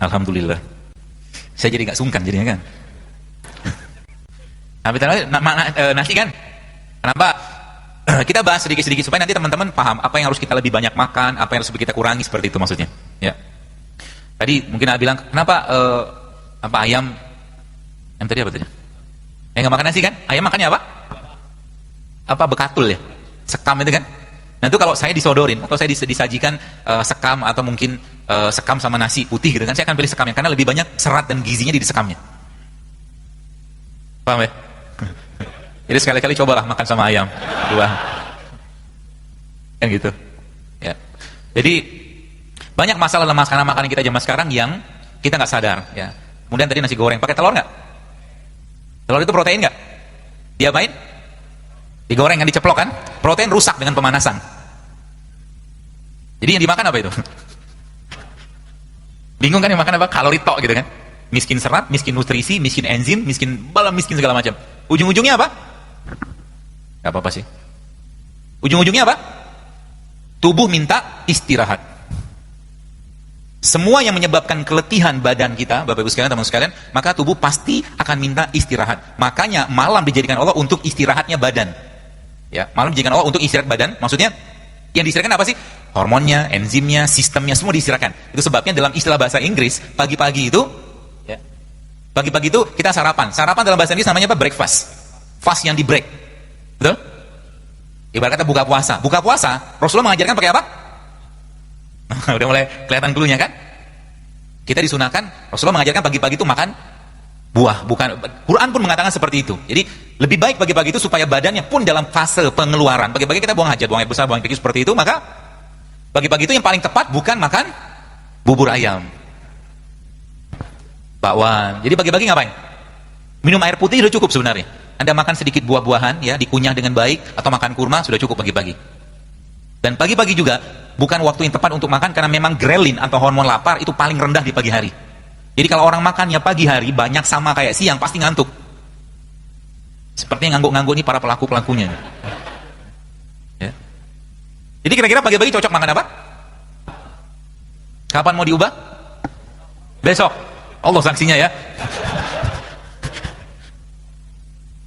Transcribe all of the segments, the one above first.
Alhamdulillah. Saya jadi nggak sungkan jadinya kan. Nasi kan. Kenapa? Kita bahas sedikit-sedikit supaya nanti teman-teman paham apa yang harus kita lebih banyak makan, apa yang harus kita kurangi, seperti itu maksudnya. Ya. Tadi mungkin ada bilang, kenapa ayam tadi apa tadi? Nggak makan nasi kan? Ayam makannya apa? Apa bekatul ya? Sekam itu kan? Nah itu kalau saya disodorin atau saya disajikan sekam atau mungkin sekam sama nasi putih gitu kan, saya akan pilih sekamnya karena lebih banyak serat dan gizinya di sekamnya. Paham ya? Jadi sekali-kali cobalah makan sama ayam dua, kan gitu. Ya. Jadi banyak masalah dalam makanan kita zaman sekarang yang kita nggak sadar. Ya. Kemudian tadi nasi goreng pakai telur nggak? Telur itu protein nggak? Diapain? Digoreng kan, diceplok kan? Protein rusak dengan pemanasan. Jadi yang dimakan apa itu? Bingung kan yang makan apa? Kalori tok gitu kan? Miskin serat, miskin nutrisi, miskin enzim, miskin segala macam. Ujung-ujungnya apa? Gak apa-apa sih. Ujung-ujungnya apa? Tubuh minta istirahat. Semua yang menyebabkan keletihan badan kita, Bapak Ibu sekalian, teman-teman sekalian, maka tubuh pasti akan minta istirahat. Makanya malam dijadikan Allah untuk istirahatnya badan. Ya, malam dijadikan Allah untuk istirahat badan. Maksudnya yang diistirahatkan apa sih? Hormonnya, enzimnya, sistemnya, semua diistirahatkan. Itu sebabnya dalam istilah bahasa Inggris, pagi-pagi itu, ya, pagi-pagi itu kita sarapan. Sarapan dalam bahasa Inggris namanya apa? Breakfast. Fast yang di break. Betul? Ibarat kata buka puasa. Buka puasa, Rasulullah mengajarkan pakai apa? Udah mulai kelihatan cluenya kan? Kita disunahkan, Rasulullah mengajarkan pagi-pagi itu makan buah. Quran pun mengatakan seperti itu. Jadi lebih baik pagi-pagi itu supaya badannya pun dalam fase pengeluaran. Pagi-pagi kita buang hajat, buang air besar, buang air kecil seperti itu. Maka pagi-pagi itu yang paling tepat bukan makan bubur ayam, bakwan. Jadi pagi-pagi ngapain? Minum air putih sudah cukup sebenarnya. Anda makan sedikit buah-buahan, ya, dikunyah dengan baik, atau makan kurma sudah cukup pagi-pagi. Dan pagi-pagi juga bukan waktu yang tepat untuk makan karena memang grelin atau hormon lapar itu paling rendah di pagi hari. Jadi kalau orang makannya pagi hari banyak sama kayak siang pasti ngantuk. Seperti yang ngangguk-ngangguk ini para pelaku-pelakunya. Ya. Jadi kira-kira pagi-pagi cocok makan apa? Kapan mau diubah? Besok. Allah sanksinya ya.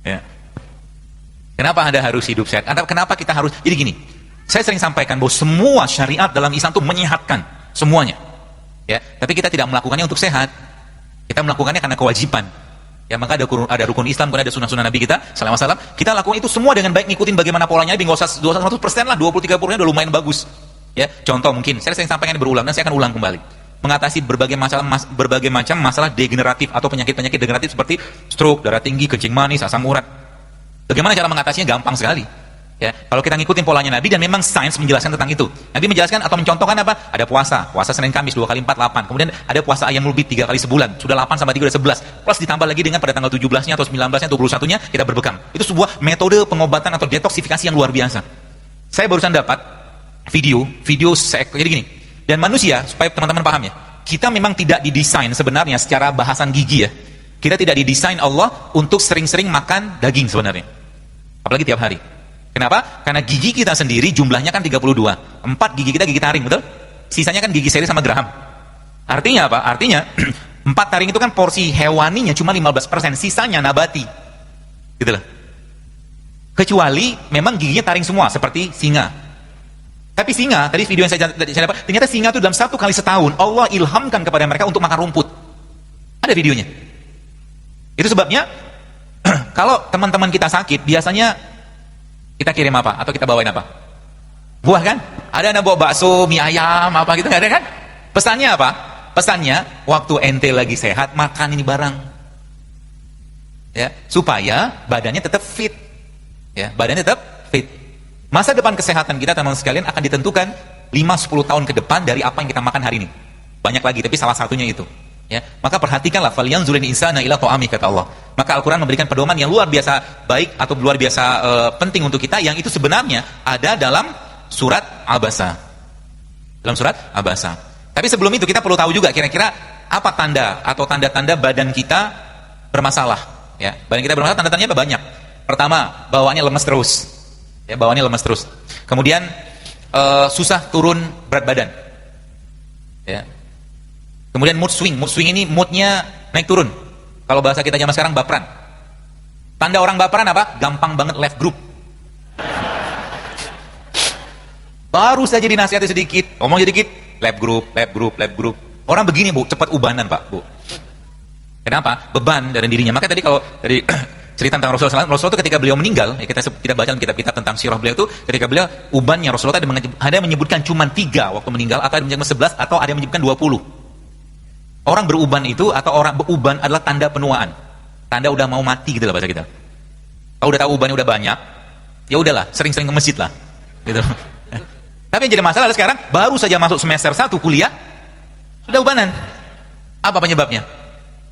Ya. Kenapa Anda harus hidup sehat? Kenapa kita harus? Jadi gini, saya sering sampaikan bahwa semua syariat dalam Islam itu menyehatkan semuanya. Ya, tapi kita tidak melakukannya untuk sehat. Kita melakukannya karena kewajiban. Ya, maka ada rukun Islam, kemudian ada sunnah-sunnah Nabi kita sallallahu alaihi wasallam. Kita lakukan itu semua dengan baik, ngikutin bagaimana polanya, enggak usah 100% lah, 20-30% udah lumayan bagus. Ya, contoh mungkin saya sering sampaikan berulang dan saya akan ulang kembali. Mengatasi berbagai macam masalah degeneratif atau penyakit-penyakit degeneratif seperti stroke, darah tinggi, kencing manis, asam urat. Bagaimana cara mengatasinya? Gampang sekali. Ya, kalau kita ngikutin polanya Nabi dan memang sains menjelaskan tentang itu. Nabi menjelaskan atau mencontohkan apa? Ada puasa Senin Kamis 2 kali 4 8. Kemudian ada puasa ayam mulbit 3 kali sebulan. Sudah 8 sama 3 udah 11. Plus ditambah lagi dengan pada tanggal 17-nya atau 19-nya atau 21-nya kita berbekam. Itu sebuah metode pengobatan atau detoksifikasi yang luar biasa. Saya barusan dapat video jadi gini. Dan manusia, supaya teman-teman paham ya, kita memang tidak didesain sebenarnya secara bahasan gigi ya. Kita tidak didesain Allah untuk sering-sering makan daging sebenarnya. Apalagi tiap hari. Kenapa? Karena gigi kita sendiri jumlahnya kan 32. 4 gigi kita gigi taring, betul? Sisanya kan gigi seri sama geraham. Artinya apa? Artinya 4 taring itu kan porsi hewaninya cuma 15%, sisanya nabati. Gitu loh. Kecuali memang giginya taring semua seperti singa. Tapi singa, tadi video yang saya dapat, ternyata singa itu dalam 1 kali setahun Allah ilhamkan kepada mereka untuk makan rumput. Ada videonya. Itu sebabnya kalau teman-teman kita sakit, biasanya kita kirim apa? Atau kita bawain apa? Buah kan? Ada anak bawa bakso, mie ayam, apa gitu, nggak ada kan? Pesannya apa? Pesannya, waktu ente lagi sehat, makan ini barang. Ya, supaya badannya tetap fit. Ya, badannya tetap fit. Masa depan kesehatan kita, teman-teman sekalian, akan ditentukan 5-10 tahun ke depan dari apa yang kita makan hari ini. Banyak lagi, tapi salah satunya itu. Ya, maka perhatikanlah, falyanzuril insana ila ta'ami, kata Allah. Maka Al-Quran memberikan pedoman yang luar biasa baik atau luar biasa penting untuk kita, yang itu sebenarnya ada dalam surat Abasa. Dalam surat Abasa. Tapi sebelum itu kita perlu tahu juga kira-kira apa tanda atau tanda-tanda badan kita bermasalah. Ya, badan kita bermasalah, tanda-tandanya apa? Banyak. Pertama, bawaannya lemes terus. Ya, bawaannya lemes terus. Kemudian susah turun berat badan. Ya. Kemudian mood swing ini moodnya naik turun. Kalau bahasa kita zaman sekarang baperan. Tanda orang baperan apa? Gampang banget left group. Baru saja dinasihati sedikit, ngomong sedikit, left group. Orang begini Bu, cepat ubanan Pak, Bu. Kenapa? Beban dari dirinya. Maka tadi kalau dari cerita tentang Rasulullah itu ketika beliau meninggal, ya kita baca dalam kitab-kitab tentang sirah beliau itu, ketika beliau ubannya Rasulullah ada yang menyebutkan cuma 3 waktu meninggal, atau ada yang menyebutkan 11, atau ada yang menyebutkan 20. Orang beruban itu, atau orang beruban adalah tanda penuaan. Tanda udah mau mati gitu lah bahasa kita. Kalau udah tahu ubannya udah banyak, ya udahlah, sering-sering ke masjid lah. Gitu. Tapi yang jadi masalah sekarang, baru saja masuk semester 1 kuliah, sudah ubanan. Apa penyebabnya?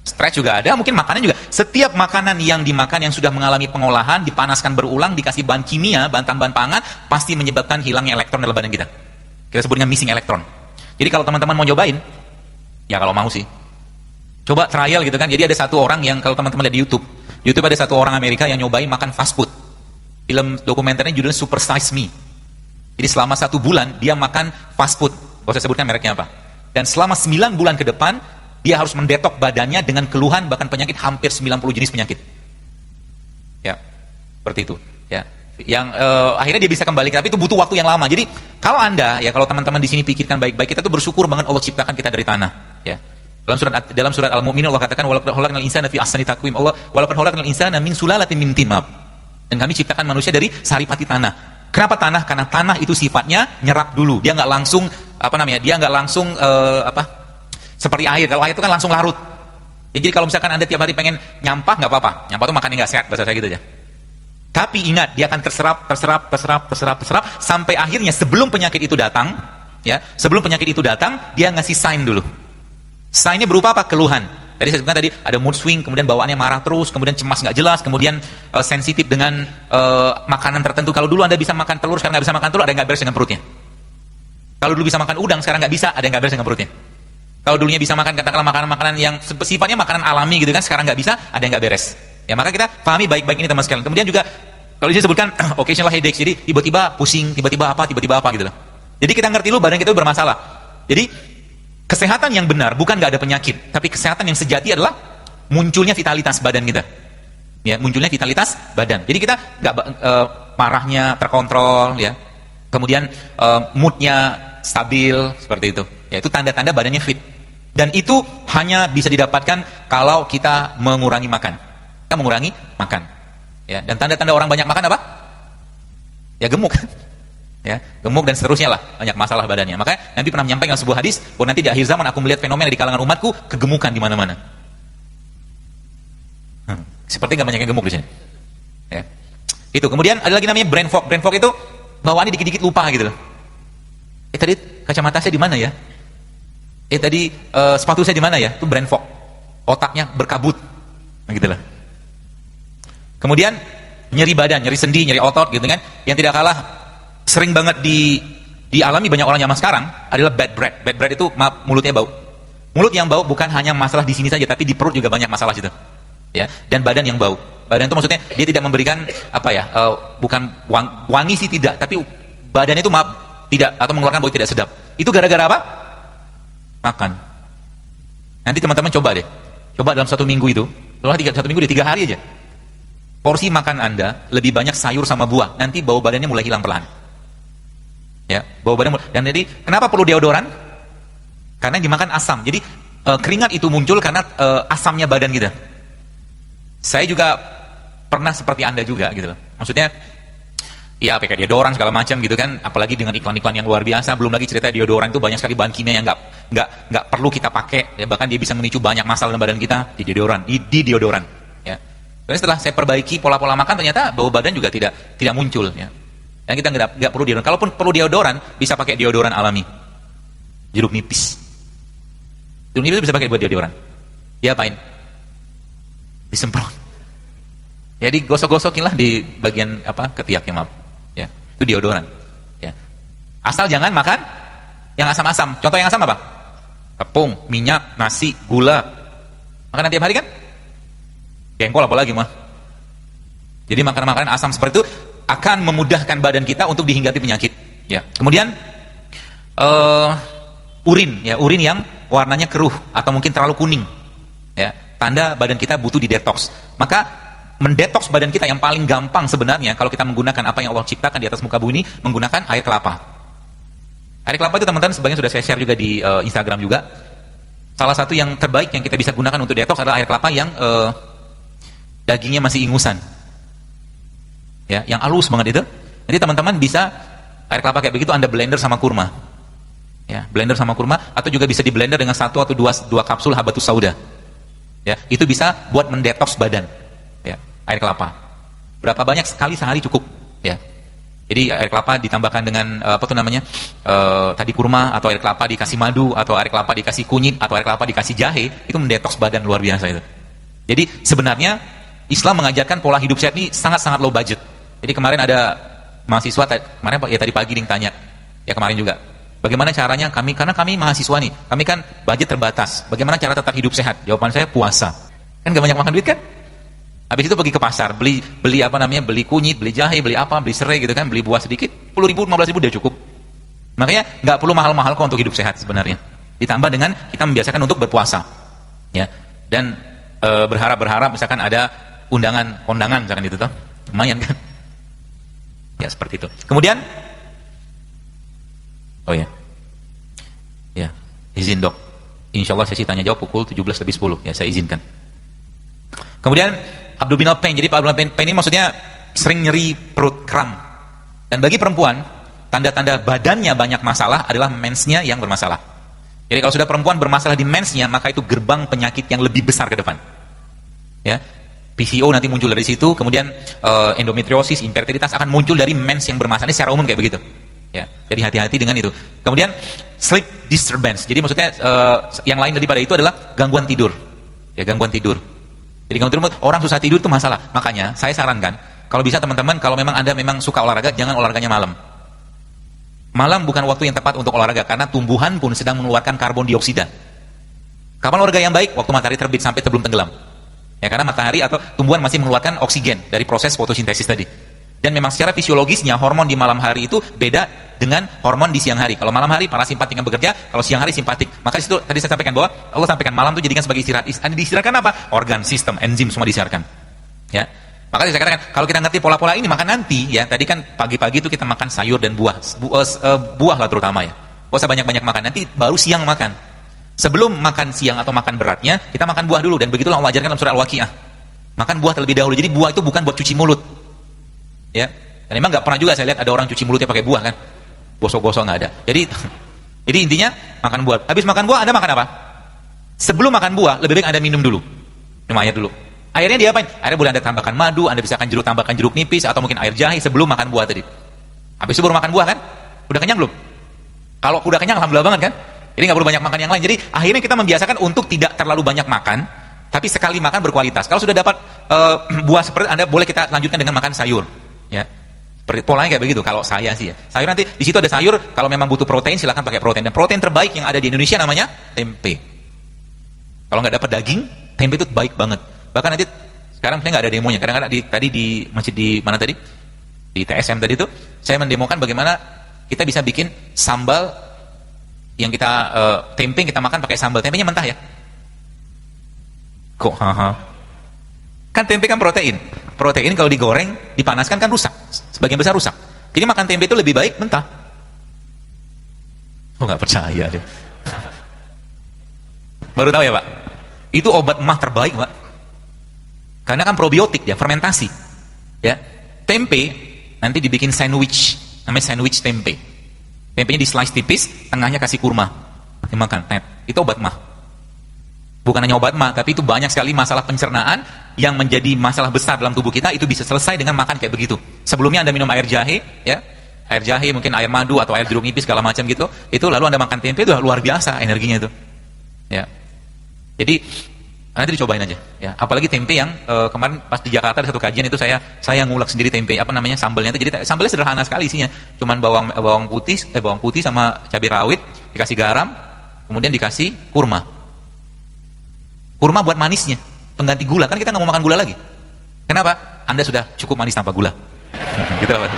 Stres juga ada, mungkin makanan juga. Setiap makanan yang dimakan yang sudah mengalami pengolahan, dipanaskan berulang, dikasih bahan kimia, bahan tambahan pangan, pasti menyebabkan hilangnya elektron dalam badan kita. Kita sebut dengan missing elektron. Jadi kalau teman-teman mau cobain, ya kalau mau sih, coba trial gitu kan. Jadi ada satu orang yang kalau teman-teman lihat di YouTube ada satu orang Amerika yang nyobain makan fast food. Film dokumenternya judulnya Super Size Me. Jadi selama 1 bulan dia makan fast food. Gak usah sebutkan mereknya apa. Dan selama 9 bulan ke depan dia harus mendetok badannya dengan keluhan bahkan penyakit hampir 90 jenis penyakit. Ya, seperti itu. Ya, yang akhirnya dia bisa kembali, tapi itu butuh waktu yang lama. Jadi kalau Anda, ya kalau teman-teman di sini pikirkan baik-baik, kita tuh bersyukur banget Allah ciptakan kita dari tanah. Ya. Dalam surat Al-Mu'minun Allah katakan walaqad khalaqnal insana fi ahsani taqwim. Walaqad khalaqnal insana min sulalatin min tin. Dan kami ciptakan manusia dari saripati tanah. Kenapa tanah? Karena tanah itu sifatnya nyerap dulu. Dia nggak langsung Dia nggak langsung seperti air. Kalau air itu kan langsung larut. Ya, jadi kalau misalkan Anda tiap hari pengen nyampah nggak apa-apa. Nyampah itu makannya nggak sehat, bahasa saya gitu aja. Tapi ingat, dia akan terserap sampai akhirnya sebelum penyakit itu datang, ya, dia ngasih sign dulu. Sign-nya berupa apa? Keluhan. Tadi saya sebutkan ada mood swing, kemudian bawaannya marah terus, kemudian cemas nggak jelas, kemudian sensitif dengan makanan tertentu. Kalau dulu Anda bisa makan telur, sekarang nggak bisa makan telur, ada yang nggak beres dengan perutnya. Kalau dulu bisa makan udang, sekarang nggak bisa, ada yang nggak beres dengan perutnya. Kalau dulunya bisa makan katakanlah makanan-makanan yang sifatnya makanan alami gitu kan, sekarang nggak bisa, ada yang nggak beres. Ya maka kita pahami baik-baik ini teman sekalian. Kemudian juga kalau disebutkan occasional headache, jadi tiba-tiba pusing, tiba-tiba apa gitu loh. Jadi kita ngerti dulu badan kita itu bermasalah. Jadi kesehatan yang benar bukan nggak ada penyakit, tapi kesehatan yang sejati adalah munculnya vitalitas badan kita. Ya, munculnya vitalitas badan. Jadi kita nggak marahnya terkontrol, ya. Kemudian moodnya stabil seperti itu. Ya, itu tanda-tanda badannya fit. Dan itu hanya bisa didapatkan kalau kita mengurangi makan. Kita mengurangi makan. Ya, dan tanda-tanda orang banyak makan apa? Ya gemuk. Ya, gemuk dan seterusnya lah, banyak masalah badannya. Makanya Nabi pernah menyampaikan sebuah hadis bahwa nanti di akhir zaman aku melihat fenomena di kalangan umatku kegemukan di mana-mana. Seperti nggak banyak yang gemuk di sini. Ya. Itu. Kemudian ada lagi namanya brain fog. Brain fog itu bawaannya dikit-dikit lupa gitu loh. Tadi kacamata saya di mana ya? Tadi sepatu saya di mana ya? Itu brain fog. Otaknya berkabut. Nah, gitu lah. Kemudian nyeri badan, nyeri sendi, nyeri otot gitu kan. Yang tidak kalah sering banget dialami banyak orang zaman sekarang adalah bad breath. Bad breath itu mulutnya bau. Mulut yang bau bukan hanya masalah di sini saja, tapi di perut juga banyak masalah situ. Ya, dan badan yang bau. Badan itu maksudnya dia tidak memberikan bukan wangi sih tidak, tapi badan itu tidak atau mengeluarkan bau tidak sedap. Itu gara-gara apa? Makan. Nanti teman-teman coba deh. Coba dalam 1 minggu itu, satu minggu di 3 hari aja. Porsi makan Anda lebih banyak sayur sama buah. Nanti bau badannya mulai hilang pelan. Ya, bau badan. Dan jadi kenapa perlu deodoran? Karena yang dimakan asam. Jadi keringat itu muncul karena asamnya badan kita. Saya juga pernah seperti Anda juga gitu loh. Maksudnya ya pakai deodoran segala macam gitu kan, apalagi dengan iklan-iklan yang luar biasa. Belum lagi cerita deodoran itu banyak sekali bahan kimia yang nggak perlu kita pakai, ya, bahkan dia bisa memicu banyak masalah dalam badan kita di deodoran, ya. Dan setelah saya perbaiki pola-pola makan, ternyata bau badan juga tidak muncul, ya. Dan kita nggak perlu deodoran. Kalaupun perlu deodoran, bisa pakai deodoran alami, jeruk nipis. Jeruk nipis bisa pakai buat deodoran. Diapain? Disemprot. Jadi gosok-gosokin lah di bagian ketiaknya, maaf. Ya, itu deodoran. Ya. Asal jangan makan yang asam-asam. Contoh yang asam apa? Tepung, minyak, nasi, gula. Makanan tiap hari kan? Jengkol apalagi mah. Jadi makanan-makanan asam seperti itu akan memudahkan badan kita untuk dihinggapi penyakit. Ya. Kemudian urin yang warnanya keruh atau mungkin terlalu kuning, ya, tanda badan kita butuh di detox. Maka mendetoks badan kita yang paling gampang sebenarnya kalau kita menggunakan apa yang Allah ciptakan di atas muka bumi, menggunakan air kelapa. Air kelapa itu teman-teman sebagian sudah saya share juga di Instagram juga. Salah satu yang terbaik yang kita bisa gunakan untuk detox adalah air kelapa yang dagingnya masih ingusan, ya, yang halus banget itu. Jadi teman-teman bisa air kelapa kayak begitu Anda blender sama kurma, ya, blender sama kurma, atau juga bisa di blender dengan 1 atau 2 kapsul habatus sauda, ya, itu bisa buat mendetoks badan, ya, air kelapa. Berapa banyak sekali sehari cukup, ya. Jadi air kelapa ditambahkan dengan tadi kurma, atau air kelapa dikasih madu, atau air kelapa dikasih kunyit, atau air kelapa dikasih jahe, itu mendetoks badan luar biasa itu. Jadi sebenarnya Islam mengajarkan pola hidup sehat ini sangat-sangat low budget. Jadi kemarin ada mahasiswa, kemarin ya tadi pagi yang tanya, ya kemarin juga, bagaimana caranya karena kami mahasiswa nih, kami kan budget terbatas, bagaimana cara tetap hidup sehat? Jawaban saya puasa. Kan gak banyak makan duit kan? Habis itu pergi ke pasar, beli kunyit, beli jahe, beli serai gitu kan, beli buah sedikit, 10.000, 15.000 udah cukup. Makanya nggak perlu mahal-mahal kok untuk hidup sehat sebenarnya. Ditambah dengan kita membiasakan untuk berpuasa, ya, dan berharap misalkan ada kondangan misalkan itu tuh, lumayan kan? Ya seperti itu. Kemudian, oh ya, ya, izin dok. Insya Allah sesi tanya jawab pukul 17:10. Ya saya izinkan. Kemudian abdominal pain. Jadi abdominal pain ini maksudnya sering nyeri perut, kram. Dan bagi perempuan, tanda-tanda badannya banyak masalah adalah mensnya yang bermasalah. Jadi kalau sudah perempuan bermasalah di mensnya, maka itu gerbang penyakit yang lebih besar ke depan. Ya, PCO nanti muncul dari situ, kemudian endometriosis, infertilitas akan muncul dari mens yang bermasalah. Ini secara umum kayak begitu. Ya, jadi hati-hati dengan itu. Kemudian sleep disturbance. Jadi maksudnya yang lain daripada itu adalah gangguan tidur. Ya, gangguan tidur. Jadi gangguan tidur, orang susah tidur itu masalah. Makanya saya sarankan, kalau bisa teman-teman, kalau memang Anda memang suka olahraga, jangan olahraganya malam. Malam bukan waktu yang tepat untuk olahraga, karena tumbuhan pun sedang mengeluarkan karbon dioksida. Kapan olahraga yang baik? Waktu matahari terbit sampai sebelum tenggelam. Ya, karena matahari atau tumbuhan masih mengeluarkan oksigen dari proses fotosintesis tadi. Dan memang secara fisiologisnya hormon di malam hari itu beda dengan hormon di siang hari. Kalau malam hari parasimpatik yang bekerja, kalau siang hari simpatik. Maka di situ tadi saya sampaikan bahwa Allah sampaikan malam itu jadikan sebagai istirahat. Diistirahatkan apa? Organ, sistem, enzim semua disiarkan. Ya. Maka saya katakan kalau kita ngerti pola-pola ini, maka nanti ya tadi kan pagi-pagi itu kita makan sayur dan buah. Buah lah terutama ya. Gak usah banyak-banyak makan. Nanti baru siang makan. Sebelum makan siang atau makan beratnya, kita makan buah dulu, dan begitulah Allah ajarkan dalam surah Al-Waqiah. Makan buah terlebih dahulu. Jadi buah itu bukan buat cuci mulut. Ya. Dan memang nggak pernah juga saya lihat ada orang cuci mulutnya pakai buah kan. Gosok-gosok nggak ada. Jadi intinya makan buah. Habis makan buah Anda makan apa? Sebelum makan buah, lebih baik Anda minum dulu. Minum air dulu. Airnya diapain? Airnya boleh Anda tambahkan madu, Anda bisa tambahkan jeruk nipis atau mungkin air jahe sebelum makan buah tadi. Habis itu baru makan buah kan? Udah kenyang belum? Kalau udah kenyang alhamdulillah banget kan? Jadi nggak perlu banyak makan yang lain. Jadi akhirnya kita membiasakan untuk tidak terlalu banyak makan, tapi sekali makan berkualitas. Kalau sudah dapat buah seperti Anda, boleh kita lanjutkan dengan makan sayur. Ya, polanya kayak begitu. Kalau saya sih ya, sayur nanti di situ ada sayur. Kalau memang butuh protein, silakan pakai protein. Dan protein terbaik yang ada di Indonesia namanya tempe. Kalau nggak dapat daging, tempe itu baik banget. Bahkan nanti sekarang saya nggak ada demonya. Kadang-kadang tadi di masjid di mana tadi? Di TSM tadi itu saya mendemokan bagaimana kita bisa bikin sambal yang kita tempe kita makan pakai sambal. Tempenya mentah ya? Kok kan tempe kan protein. Protein kalau digoreng, dipanaskan kan rusak. Sebagian besar rusak. Jadi makan tempe itu lebih baik mentah. Oh nggak percaya deh. Baru tahu ya Pak? Itu obat emah terbaik Pak. Karena kan probiotik ya, fermentasi. Ya, tempe nanti dibikin sandwich, namanya sandwich tempe. Tempenya di slice tipis, tengahnya kasih kurma, dimakan. Itu obat mah. Bukan hanya obat mah, tapi itu banyak sekali masalah pencernaan yang menjadi masalah besar dalam tubuh kita, itu bisa selesai dengan makan kayak begitu. Sebelumnya Anda minum air jahe, ya, air jahe, mungkin air madu atau air jeruk nipis segala macam gitu. Itu lalu Anda makan tempe, itu luar biasa energinya itu. Ya. Jadi nanti dicobain aja. Ya. Apalagi tempe yang kemarin pas di Jakarta ada satu kajian itu saya ngulek sendiri tempe, apa namanya sambalnya itu. Jadi sambalnya sederhana sekali isinya, cuman bawang putih sama cabai rawit, dikasih garam, kemudian dikasih kurma. Kurma buat manisnya, pengganti gula. Kan kita nggak mau makan gula lagi. Kenapa? Anda sudah cukup manis tanpa gula. Gitu apa?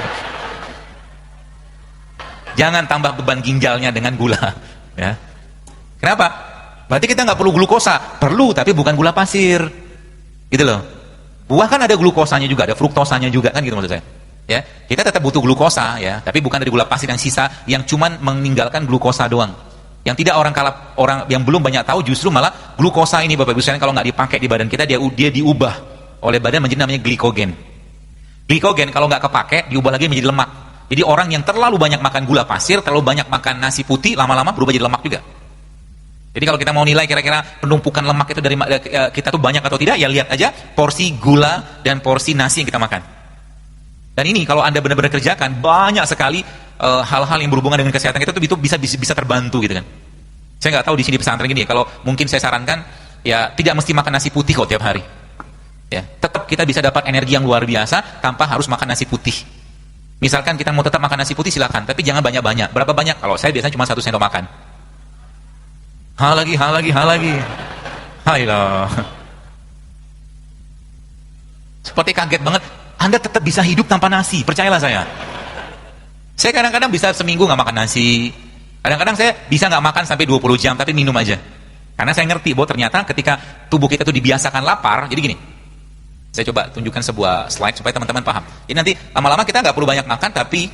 Jangan tambah beban ginjalnya dengan gula. Ya. Kenapa? Berarti kita nggak perlu glukosa. Perlu, tapi bukan gula pasir. Gitu loh. Buah kan ada glukosanya juga, ada fruktosanya juga kan gitu maksud saya. Ya, kita tetap butuh glukosa ya, tapi bukan dari gula pasir yang sisa yang cuman meninggalkan glukosa doang. Yang tidak orang yang belum banyak tahu justru malah glukosa ini Bapak Ibu sekalian kalau nggak dipakai di badan kita dia diubah oleh badan menjadi namanya glikogen. Glikogen kalau nggak kepake diubah lagi menjadi lemak. Jadi orang yang terlalu banyak makan gula pasir, terlalu banyak makan nasi putih, lama-lama berubah jadi lemak juga. Jadi kalau kita mau nilai kira-kira penumpukan lemak itu dari kita tuh banyak atau tidak, ya lihat aja porsi gula dan porsi nasi yang kita makan. Dan ini kalau Anda benar-benar kerjakan, banyak sekali hal-hal yang berhubungan dengan kesehatan kita itu bisa terbantu gitu kan. Saya nggak tahu di sini pesantren gini ya, kalau mungkin saya sarankan ya tidak mesti makan nasi putih kok tiap hari. Ya, tetap kita bisa dapat energi yang luar biasa tanpa harus makan nasi putih. Misalkan kita mau tetap makan nasi putih silakan, tapi jangan banyak-banyak. Berapa banyak? Kalau saya biasanya cuma 1 sendok makan. Hal lagi. Hailah. Seperti kaget banget. Anda tetap bisa hidup tanpa nasi, percayalah saya. Saya kadang-kadang bisa seminggu nggak makan nasi. Kadang-kadang saya bisa nggak makan sampai 20 jam, tapi minum aja. Karena saya ngerti bahwa ternyata ketika tubuh kita itu dibiasakan lapar, jadi gini. Saya coba tunjukkan sebuah slide supaya teman-teman paham. Jadi nanti lama-lama kita nggak perlu banyak makan, tapi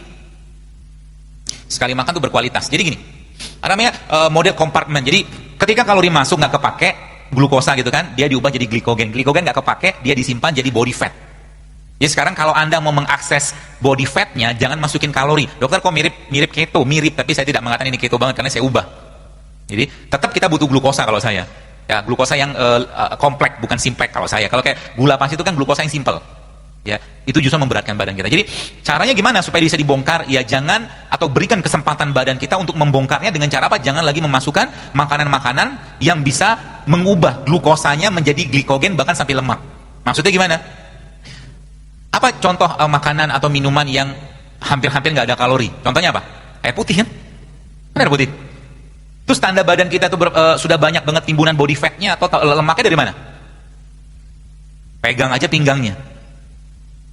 sekali makan tuh berkualitas. Jadi gini, ada namanya model kompartemen. Jadi ketika kalori masuk nggak kepake, glukosa gitu kan, dia diubah jadi glikogen. Glikogen nggak kepake, dia disimpan jadi body fat. Jadi sekarang kalau Anda mau mengakses body fatnya, jangan masukin kalori. Dokter kok mirip keto, mirip, tapi saya tidak mengatakan ini keto banget karena saya ubah. Jadi tetap kita butuh glukosa kalau saya. Ya, glukosa yang kompleks, bukan simplek kalau saya. Kalau kayak gula pasir itu kan glukosa yang simple. Ya, itu justru memberatkan badan kita. Jadi caranya gimana supaya bisa dibongkar? Ya jangan atau berikan kesempatan badan kita untuk membongkarnya dengan cara apa? Jangan lagi memasukkan makanan-makanan yang bisa mengubah glukosanya menjadi glikogen bahkan sampai lemak. Maksudnya gimana? Apa contoh makanan atau minuman yang hampir-hampir nggak ada kalori? Contohnya apa? Air putih kan? Air putih. Terus tanda badan kita tuh sudah banyak banget timbunan body fatnya atau lemaknya dari mana? Pegang aja pinggangnya.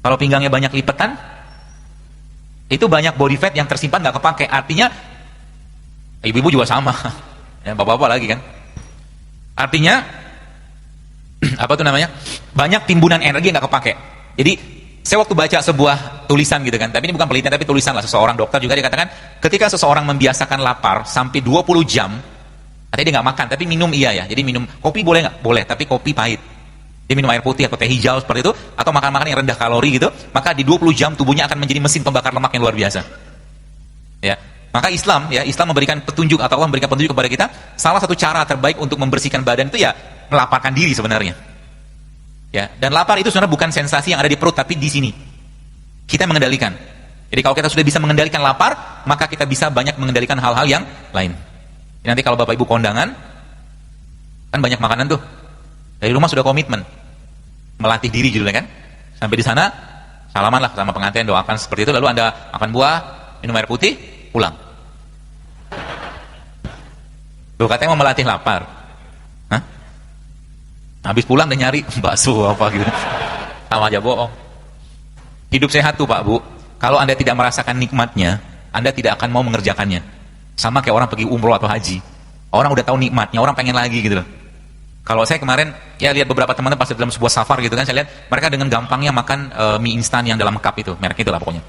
Kalau pinggangnya banyak lipetan, itu banyak body fat yang tersimpan nggak kepake. Artinya, ibu-ibu juga sama, ya, bapak-bapak lagi kan. Artinya, apa tuh namanya? Banyak timbunan energi yang nggak kepake. Jadi saya waktu baca sebuah tulisan gitu kan, tapi ini bukan penelitian tapi tulisan lah, seseorang dokter juga dia katakan ketika seseorang membiasakan lapar sampai 20 jam, artinya dia nggak makan tapi minum iya ya, jadi minum kopi boleh nggak? Boleh, tapi kopi pahit. Dia minum air putih atau teh hijau seperti itu, atau makan-makan yang rendah kalori gitu, maka di 20 jam tubuhnya akan menjadi mesin pembakar lemak yang luar biasa. Ya, maka Islam memberikan petunjuk atau Allah memberikan petunjuk kepada kita, salah satu cara terbaik untuk membersihkan badan itu ya melaparkan diri sebenarnya. Ya, dan lapar itu sebenarnya bukan sensasi yang ada di perut tapi di sini. Kita mengendalikan. Jadi kalau kita sudah bisa mengendalikan lapar, maka kita bisa banyak mengendalikan hal-hal yang lain. Jadi nanti kalau Bapak Ibu kondangan, kan banyak makanan tuh. Dari rumah sudah komitmen. Melatih diri judulnya kan. Sampai di sana, salaman lah sama pengantin, doakan seperti itu, lalu Anda makan buah, minum air putih, pulang. Tuh katanya mau melatih lapar. Habis pulang dan nyari bakso apa gitu. Sama aja bohong. Hidup sehat tuh Pak Bu, kalau Anda tidak merasakan nikmatnya, Anda tidak akan mau mengerjakannya. Sama kayak orang pergi umroh atau haji. Orang udah tahu nikmatnya, orang pengen lagi gitu loh. Kalau saya kemarin ya lihat beberapa teman-teman pas dalam sebuah safar gitu kan, saya lihat mereka dengan gampangnya makan mie instan yang dalam cup itu, mereknya itulah pokoknya.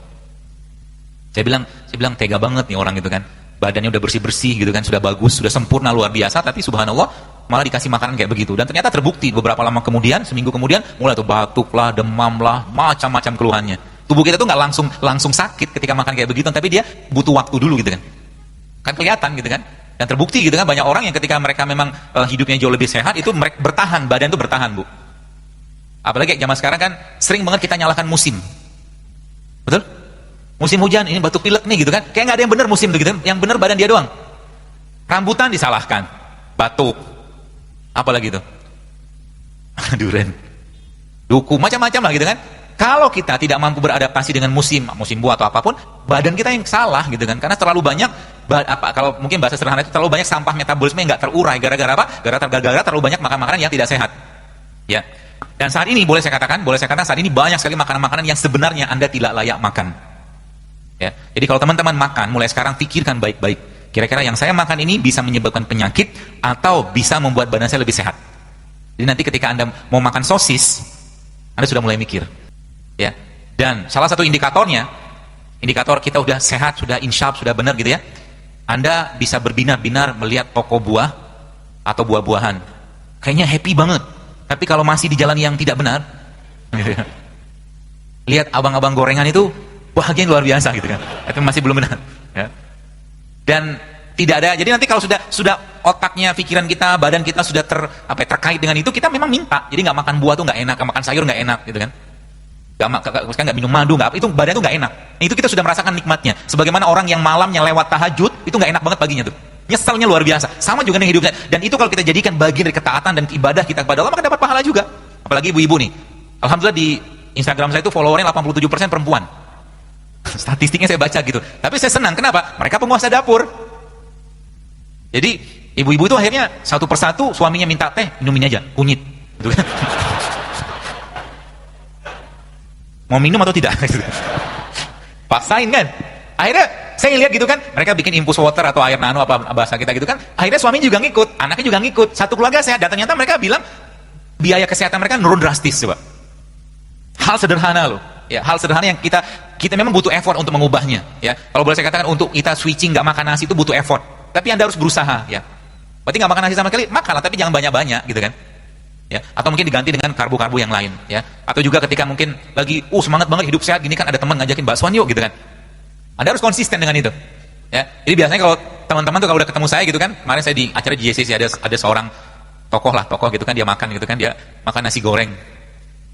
Saya bilang tega banget nih orang gitu kan. Badannya udah bersih-bersih gitu kan, sudah bagus, sudah sempurna luar biasa, tapi subhanallah malah dikasih makanan kayak begitu. Dan ternyata terbukti beberapa lama kemudian, seminggu kemudian mulai tuh batuk lah, demam lah, macam-macam keluhannya. Tubuh kita tuh nggak langsung sakit ketika makan kayak begitu, tapi dia butuh waktu dulu gitu kan. Kan kelihatan gitu kan. Dan terbukti gitu kan, banyak orang yang ketika mereka memang hidupnya jauh lebih sehat, itu mereka bertahan, badan itu bertahan Bu. Apalagi zaman sekarang kan sering banget kita nyalakan musim. Betul? Musim hujan, ini batuk pilek nih gitu kan. Kayak nggak ada yang benar musim begitu, yang benar badan dia doang. Rambutan disalahkan, batuk. Apalagi itu? Duren. Duku, macam-macam lah gitu kan. Kalau kita tidak mampu beradaptasi dengan musim buah atau apapun, badan kita yang salah gitu kan. Karena terlalu banyak, kalau mungkin bahasa sederhana itu terlalu banyak sampah metabolisme yang nggak terurai. Gara-gara apa? Gara-gara terlalu banyak makan makanan yang tidak sehat. Ya. Dan saat ini boleh saya katakan saat ini banyak sekali makanan-makanan yang sebenarnya Anda tidak layak makan. Ya. Jadi kalau teman-teman makan, mulai sekarang pikirkan baik-baik. Kira-kira yang saya makan ini bisa menyebabkan penyakit atau bisa membuat badan saya lebih sehat. Jadi nanti ketika Anda mau makan sosis, Anda sudah mulai mikir. Ya. Dan salah satu indikatornya, indikator kita udah sehat, sudah insyaf, sudah benar gitu ya. Anda bisa berbinar-binar melihat toko buah atau buah-buahan. Kayaknya happy banget. Tapi kalau masih di jalan yang tidak benar, lihat abang-abang gorengan itu bahagia luar biasa gitu kan. Itu masih belum benar. Ya. Dan tidak ada. Jadi nanti kalau sudah otaknya, pikiran kita, badan kita sudah terkait dengan itu, kita memang minta. Jadi nggak makan buah tuh nggak enak, makan sayur nggak enak gitu kan. Nggak minum madu, nggak apa, itu badan tuh nggak enak. Itu kita sudah merasakan nikmatnya. Sebagaimana orang yang malamnya lewat tahajud itu nggak enak banget paginya tuh. Nyeselnya luar biasa. Sama juga dengan hidupnya. Dan itu kalau kita jadikan bagian dari ketaatan dan ibadah kita kepada Allah, maka dapat pahala juga. Apalagi ibu-ibu nih. Alhamdulillah di Instagram saya itu followernya 87% perempuan. Statistiknya saya baca gitu. Tapi saya senang. Kenapa? Mereka penguasa dapur. Jadi ibu-ibu itu akhirnya satu persatu suaminya minta teh, minumin aja, kunyit. Gitu kan. Mau minum atau tidak? Paksain kan? Akhirnya saya lihat gitu kan, mereka bikin infus water atau air nano apa bahasa kita gitu kan. Akhirnya suami juga ngikut, anaknya juga ngikut. Satu keluarga sehat. Dan ternyata mereka bilang biaya kesehatan mereka menurun drastis, coba. Hal sederhana loh. Ya, hal sederhana yang kita memang butuh effort untuk mengubahnya. Ya, kalau boleh saya katakan untuk kita switching nggak makan nasi itu butuh effort. Tapi Anda harus berusaha. Ya, berarti nggak makan nasi sama sekali, makanlah tapi jangan banyak-banyak, gitu kan? Ya, atau mungkin diganti dengan karbo-karbo yang lain. Ya, atau juga ketika mungkin lagi semangat banget hidup sehat gini kan, ada teman ngajakin baksoan yuk, gitu kan? Anda harus konsisten dengan itu. Ya, jadi biasanya kalau teman-teman tuh kalau udah ketemu saya gitu kan, kemarin saya di acara JCC ada seorang tokoh gitu kan, dia makan gitu kan, dia makan nasi goreng.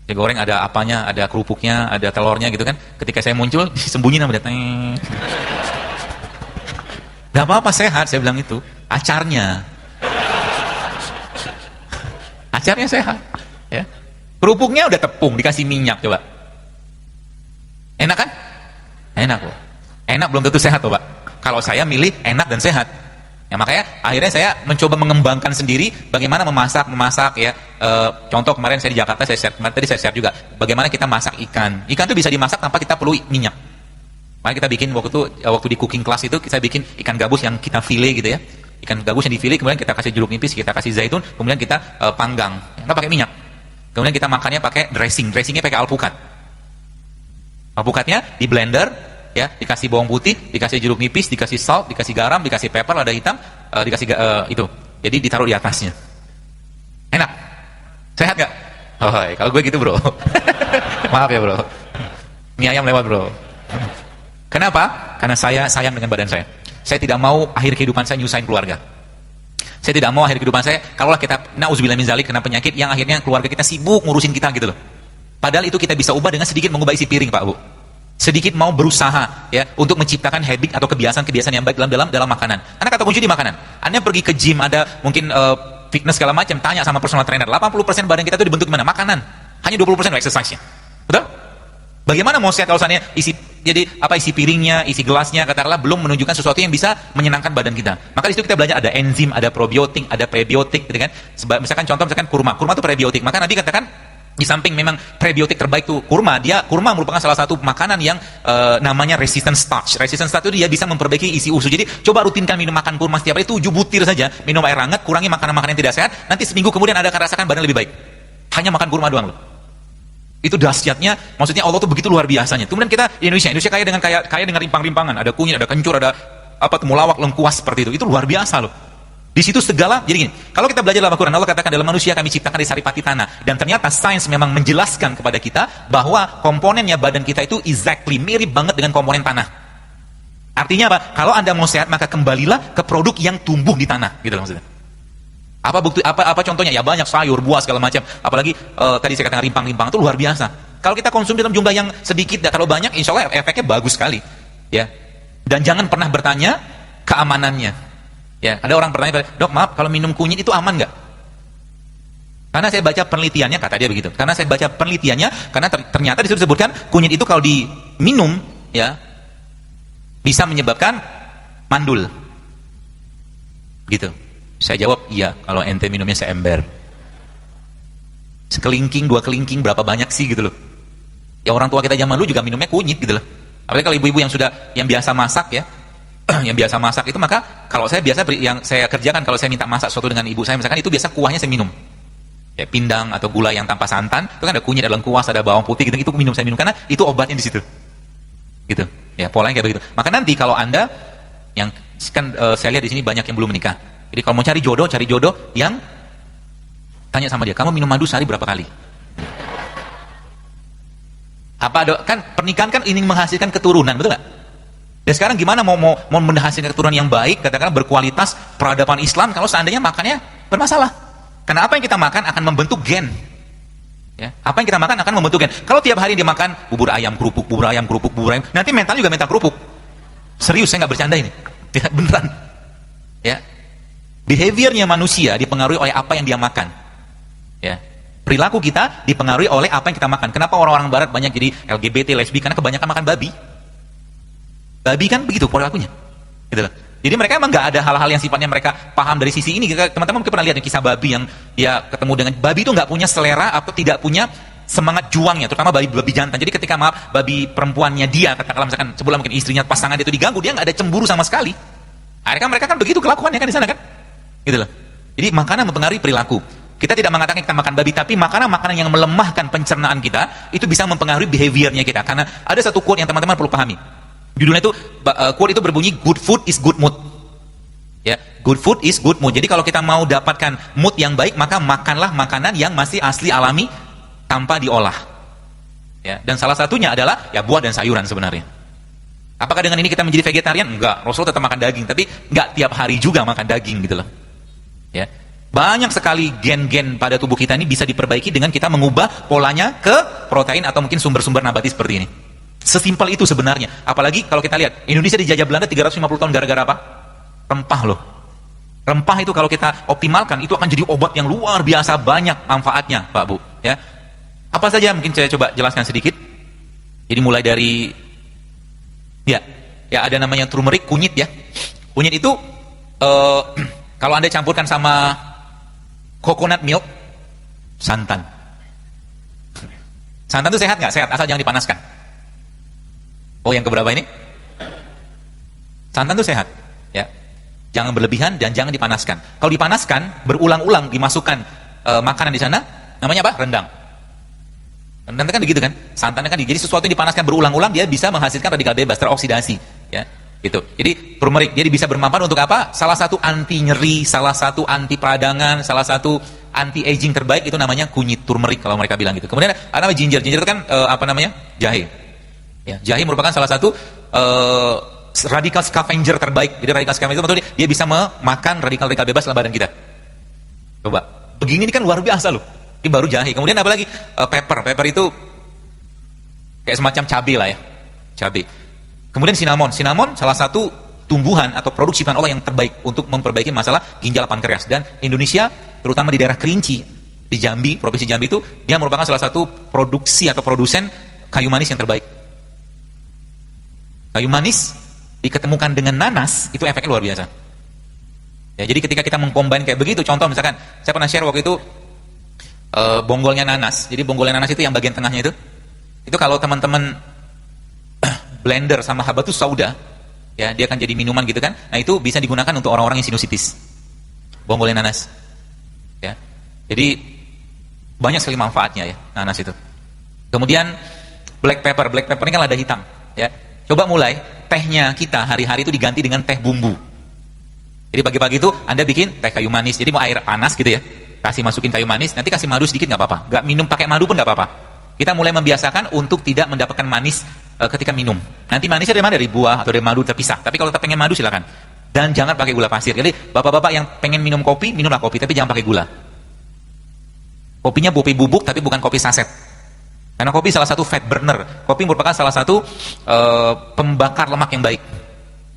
Nasi goreng ada apanya, ada kerupuknya, ada telurnya gitu kan. Ketika saya muncul, disembunyi nama dia. Gak apa-apa, sehat, saya bilang itu. Acarnya sehat. Ya. Kerupuknya udah tepung, dikasih minyak, coba. Enak kan? Enak loh. Enak belum tentu sehat loh, Pak. Kalau saya milih enak dan sehat. Ya, makanya akhirnya saya mencoba mengembangkan sendiri bagaimana memasak ya. Contoh kemarin saya di Jakarta, tadi saya share juga bagaimana kita masak ikan. Ikan itu bisa dimasak tanpa kita perlu minyak. Makanya kita bikin waktu di cooking class itu kita bikin ikan gabus yang kita file gitu ya. Ikan gabus yang di file, kemudian kita kasih jeruk nipis, kita kasih zaitun, kemudian kita panggang. Nggak pakai minyak. Kemudian kita makannya pakai dressingnya pakai alpukat. Alpukatnya di blender, ya, dikasih bawang putih, dikasih jeruk nipis, dikasih salt, dikasih garam, dikasih pepper, lada hitam, dikasih itu. Jadi ditaruh di atasnya. Enak. Sehat nggak? Oh, kalau gue gitu, bro. Maaf ya, bro. Mie ayam lewat, bro. Kenapa? Karena saya sayang dengan badan saya. Saya tidak mau akhir kehidupan saya nyusahin keluarga. Saya tidak mau akhir kehidupan saya, kalaulah kita nauzubillah min zalik kena penyakit yang akhirnya keluarga kita sibuk ngurusin kita gitu loh. Padahal itu kita bisa ubah dengan sedikit mengubah isi piring, Pak Bu. Sedikit mau berusaha ya untuk menciptakan habit atau kebiasaan-kebiasaan yang baik dalam makanan. Karena kata kunci di makanan. Anda pergi ke gym, ada mungkin fitness segala macam, tanya sama personal trainer, 80% badan kita itu dibentuk mana? Makanan. Hanya 20% exercise-nya. Betul? Bagaimana mau sehat kalau misalnya isi piringnya, isi gelasnya katakanlah belum menunjukkan sesuatu yang bisa menyenangkan badan kita. Maka di situ kita belajar ada enzim, ada probiotik, ada prebiotik gitu kan. Misalkan kurma itu prebiotik. Maka Nabi katakan di samping memang prebiotik terbaik itu kurma merupakan salah satu makanan yang namanya resistant starch. Resistant starch itu dia bisa memperbaiki isi usus. Jadi coba rutinkan makan kurma setiap hari 7 butir saja, minum air hangat, kurangi makanan-makanan yang tidak sehat, nanti seminggu kemudian Anda akan rasakan badan lebih baik. Hanya makan kurma doang loh. Itu dahsyatnya, maksudnya Allah tuh begitu luar biasanya. Kemudian kita di Indonesia kaya dengan rimpang-rimpangan, ada kunyit, ada kencur, ada temulawak, lengkuas seperti itu. Itu luar biasa loh. Di situ segala, jadi gini, kalau kita belajar dalam Al-Quran, Allah katakan dalam manusia kami ciptakan dari saripati tanah. Dan ternyata sains memang menjelaskan kepada kita bahwa komponennya badan kita itu exactly mirip banget dengan komponen tanah. Artinya apa? Kalau Anda mau sehat, maka kembalilah ke produk yang tumbuh di tanah, gitu loh maksudnya. Apa contohnya? Ya banyak, sayur, buah segala macam. Apalagi tadi saya katakan rimpang-rimpang itu luar biasa. Kalau kita konsumsi dalam jumlah yang sedikit, kalau banyak, insya Allah efeknya bagus sekali. Ya. Dan jangan pernah bertanya keamanannya. Ya, ada orang bertanya, dok maaf, kalau minum kunyit itu aman nggak? Karena saya baca penelitiannya, kata dia begitu. Karena saya baca penelitiannya, karena ternyata disitu disebutkan kunyit itu kalau diminum, ya bisa menyebabkan mandul. Gitu. Saya jawab, iya, kalau ente minumnya seember. Sekelingking, 2 kelingking, berapa banyak sih gitu loh. Ya orang tua kita zaman dulu juga minumnya kunyit gitu loh. Apalagi kalau ibu-ibu yang biasa masak ya, yang biasa masak itu, maka kalau saya biasa yang saya kerjakan kalau saya minta masak sesuatu dengan ibu saya misalkan, itu biasa kuahnya saya minum. Ya, pindang atau gula yang tanpa santan, itu kan ada kunyit, ada lengkuas, ada bawang putih gitu, itu saya minum karena itu obatnya di situ. Gitu. Ya, polanya kayak begitu. Maka nanti kalau Anda yang kan saya lihat di sini banyak yang belum menikah. Jadi kalau mau cari jodoh yang tanya sama dia, kamu minum madu sehari berapa kali? Kan pernikahan kan ingin menghasilkan keturunan, betul nggak? Dan sekarang gimana mau menghasilkan keturunan yang baik, katakanlah berkualitas, peradaban Islam, kalau seandainya makannya bermasalah? Karena apa yang kita makan akan membentuk gen. Ya, apa yang kita makan akan membentuk gen. Kalau tiap hari dia makan bubur ayam kerupuk, nanti mental juga mental kerupuk. Serius, saya nggak bercanda ini. Ya, beneran. Ya, behaviornya manusia dipengaruhi oleh apa yang dia makan. Ya, perilaku kita dipengaruhi oleh apa yang kita makan. Kenapa orang-orang Barat banyak jadi LGBT, lesbi? Karena kebanyakan makan babi. Babi kan begitu perilakunya, gitu loh. Jadi mereka emang nggak ada hal-hal yang sifatnya mereka paham dari sisi ini. Teman-teman mungkin pernah lihat kisah babi yang dia ketemu dengan babi itu nggak punya selera atau tidak punya semangat juangnya, terutama babi jantan. Jadi ketika babi perempuannya dia, katakanlah misalkan sebelah mungkin istrinya pasangan dia itu diganggu, dia nggak ada cemburu sama sekali. Akhirnya kan mereka kan begitu kelakuannya kan di sana kan, gitu loh. Jadi makanan mempengaruhi perilaku. Kita tidak mengatakan kita makan babi, tapi makanan-makanan yang melemahkan pencernaan kita itu bisa mempengaruhi behaviornya kita. Karena ada satu quote yang teman-teman perlu pahami. Judulnya itu, quote itu berbunyi, good food is good mood. Ya, good food is good mood. Jadi kalau kita mau dapatkan mood yang baik, maka makanlah makanan yang masih asli alami tanpa diolah. Ya, dan salah satunya adalah ya buah dan sayuran sebenarnya. Apakah dengan ini kita menjadi vegetarian? Enggak, Rasul tetap makan daging, tapi enggak tiap hari juga makan daging gitu loh. Ya. Banyak sekali gen-gen pada tubuh kita ini bisa diperbaiki dengan kita mengubah polanya ke protein atau mungkin sumber-sumber nabati seperti ini. Sesimpel itu sebenarnya. Apalagi kalau kita lihat, Indonesia dijajah Belanda 350 tahun gara-gara apa? Rempah loh. Rempah itu kalau kita optimalkan, itu akan jadi obat yang luar biasa banyak manfaatnya, Pak Bu. Ya. Apa saja mungkin saya coba jelaskan sedikit. Jadi mulai dari, ya ada namanya turmeric, kunyit ya. Kunyit itu, kalau Anda campurkan sama coconut milk, santan. Santan itu sehat nggak? Sehat, asal jangan dipanaskan. Oh, yang keberapa ini? Santan itu sehat, ya. Jangan berlebihan dan jangan dipanaskan. Kalau dipanaskan, berulang-ulang dimasukkan makanan di sana, namanya apa? Rendang. Rendang kan begitu kan? Santannya kan jadi sesuatu yang dipanaskan berulang-ulang, dia bisa menghasilkan radikal bebas, teroksidasi, ya. Gitu. Jadi turmeric, jadi bisa bermanfaat untuk apa? Salah satu anti nyeri, salah satu anti peradangan, salah satu anti aging terbaik itu namanya kunyit turmeric kalau mereka bilang gitu. Kemudian ada ginger. Ginger itu kan apa namanya? Jahe. Ya, jahe merupakan salah satu radikal scavenger terbaik. Jadi radikal scavenger itu dia bisa memakan radikal bebas dalam badan kita. Coba. Begini ini kan luar biasa loh. Ini baru jahe. Kemudian apa lagi? Pepper. Pepper itu kayak semacam cabai lah ya. Cabai. Kemudian cinnamon. Cinnamon salah satu tumbuhan atau produk ciptaan Allah yang terbaik untuk memperbaiki masalah ginjal pankreas. Dan Indonesia, terutama di daerah Kerinci, di Jambi, provinsi Jambi itu, dia merupakan salah satu produksi atau produsen kayu manis yang terbaik. Kayu manis diketemukan dengan nanas, itu efeknya luar biasa. Ya, jadi ketika kita mengcombine kayak begitu, contoh misalkan, saya pernah share waktu itu bonggolnya nanas. Jadi bonggolnya nanas itu yang bagian tengahnya itu kalau teman-teman blender sama habatus sauda, ya dia akan jadi minuman gitu kan. Nah itu bisa digunakan untuk orang-orang yang sinusitis. Bonggolnya nanas. Ya, jadi banyak sekali manfaatnya ya nanas itu. Kemudian black pepper ini kan lada hitam. Ya. Coba mulai, tehnya kita hari-hari itu diganti dengan teh bumbu. Jadi pagi-pagi itu Anda bikin teh kayu manis. Jadi mau air panas gitu ya, kasih masukin kayu manis, nanti kasih madu sedikit nggak apa-apa. Nggak minum pakai madu pun nggak apa-apa. Kita mulai membiasakan untuk tidak mendapatkan manis ketika minum. Nanti manisnya dari mana? Dari buah atau dari madu terpisah. Tapi kalau kita pengen madu silakan. Dan jangan pakai gula pasir. Jadi bapak-bapak yang pengen minum kopi, minumlah kopi, tapi jangan pakai gula. Kopinya kopi bubuk, tapi bukan kopi saset. Karena kopi salah satu fat burner. Kopi merupakan salah satu pembakar lemak yang baik.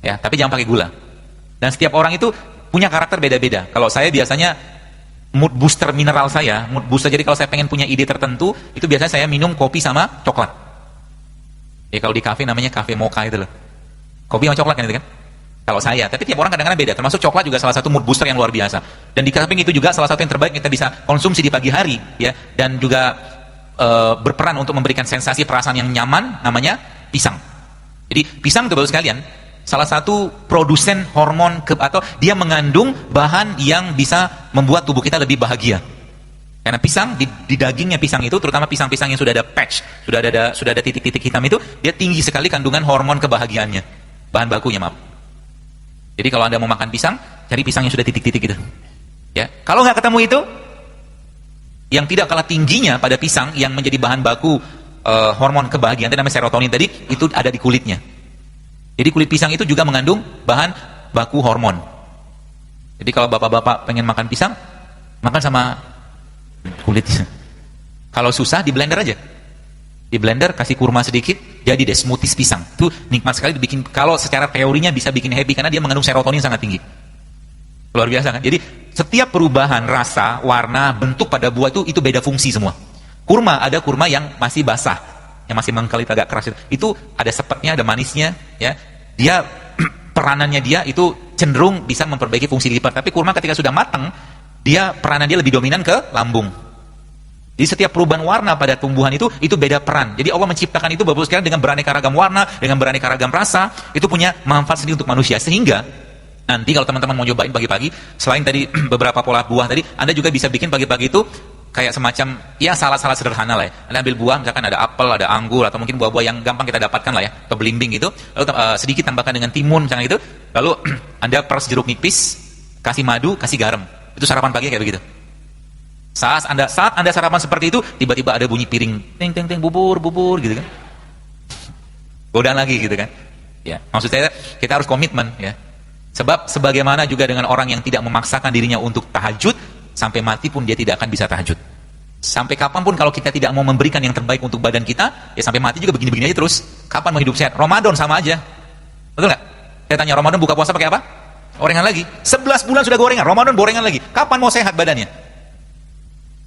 Ya, tapi jangan pakai gula. Dan setiap orang itu punya karakter beda-beda. Kalau saya biasanya mood booster mineral saya, mood booster. Jadi kalau saya pengen punya ide tertentu, itu biasanya saya minum kopi sama coklat. Ya kalau di kafe namanya kafe mocha itu loh. Kopi sama coklat kan itu kan? Kalau saya, tapi tiap orang kadang-kadang beda. Termasuk coklat juga salah satu mood booster yang luar biasa. Dan di samping itu juga salah satu yang terbaik kita bisa konsumsi di pagi hari, ya. Dan juga berperan untuk memberikan sensasi perasaan yang nyaman, namanya pisang. Jadi pisang itu bagus sekalian. salah satu produsen hormon atau dia mengandung bahan yang bisa membuat tubuh kita lebih bahagia. Karena pisang di dagingnya pisang itu, terutama pisang-pisang yang sudah ada patch, sudah ada titik-titik hitam itu, dia tinggi sekali kandungan hormon kebahagiaannya. Bahan bakunya, maaf. Jadi kalau Anda mau makan pisang, cari pisang yang sudah titik-titik gitu. Ya, kalau nggak ketemu itu, yang tidak kalah tingginya pada pisang yang menjadi bahan baku hormon kebahagiaan, itu namanya serotonin tadi, itu ada di kulitnya. Jadi kulit pisang itu juga mengandung bahan baku hormon. Jadi kalau bapak-bapak pengen makan pisang, makan sama kulit. Kalau susah, di blender aja. Di blender, kasih kurma sedikit, jadi deh smoothies pisang. Itu nikmat sekali dibikin. Kalau secara teorinya bisa bikin happy, karena dia mengandung serotonin sangat tinggi. Luar biasa kan? Jadi setiap perubahan rasa, warna, bentuk pada buah itu beda fungsi semua. Kurma, ada kurma yang masih basah, yang masih mengkelit agak keras. Itu ada sepetnya, ada manisnya, ya. Dia peranannya dia itu cenderung bisa memperbaiki fungsi liver. Tapi kurma ketika sudah matang, peranan dia lebih dominan ke lambung. Jadi setiap perubahan warna pada tumbuhan itu beda peran. Jadi Allah menciptakan itu Bapak sekalian dengan beraneka ragam warna, dengan beraneka ragam rasa, itu punya manfaat sendiri untuk manusia. Sehingga nanti kalau teman-teman mau nyobain pagi-pagi, selain tadi beberapa pola buah tadi, Anda juga bisa bikin pagi-pagi itu kayak semacam, ya salad-salad sederhana lah ya. Anda ambil buah, misalkan ada apel, ada anggur, atau mungkin buah-buah yang gampang kita dapatkan lah ya, atau belimbing gitu. Lalu sedikit tambahkan dengan timun misalnya gitu. Lalu Anda peres jeruk nipis, kasih madu, kasih garam. Itu sarapan pagi kayak begitu. Saat anda sarapan seperti itu, tiba-tiba ada bunyi piring, ting ting ting, bubur gitu kan. Godaan lagi gitu kan. Ya, maksud saya kita harus komitmen ya. Sebab sebagaimana juga dengan orang yang tidak memaksakan dirinya untuk tahajud, sampai mati pun dia tidak akan bisa tahajud. Sampai kapanpun kalau kita tidak mau memberikan yang terbaik untuk badan kita, ya sampai mati juga begini-begini aja terus. Kapan mau hidup sehat? Ramadan sama aja. Betul nggak? Saya tanya, Ramadan buka puasa pakai apa? Gorengan lagi. 11 bulan sudah gorengan, Ramadan gorengan lagi. Kapan mau sehat badannya?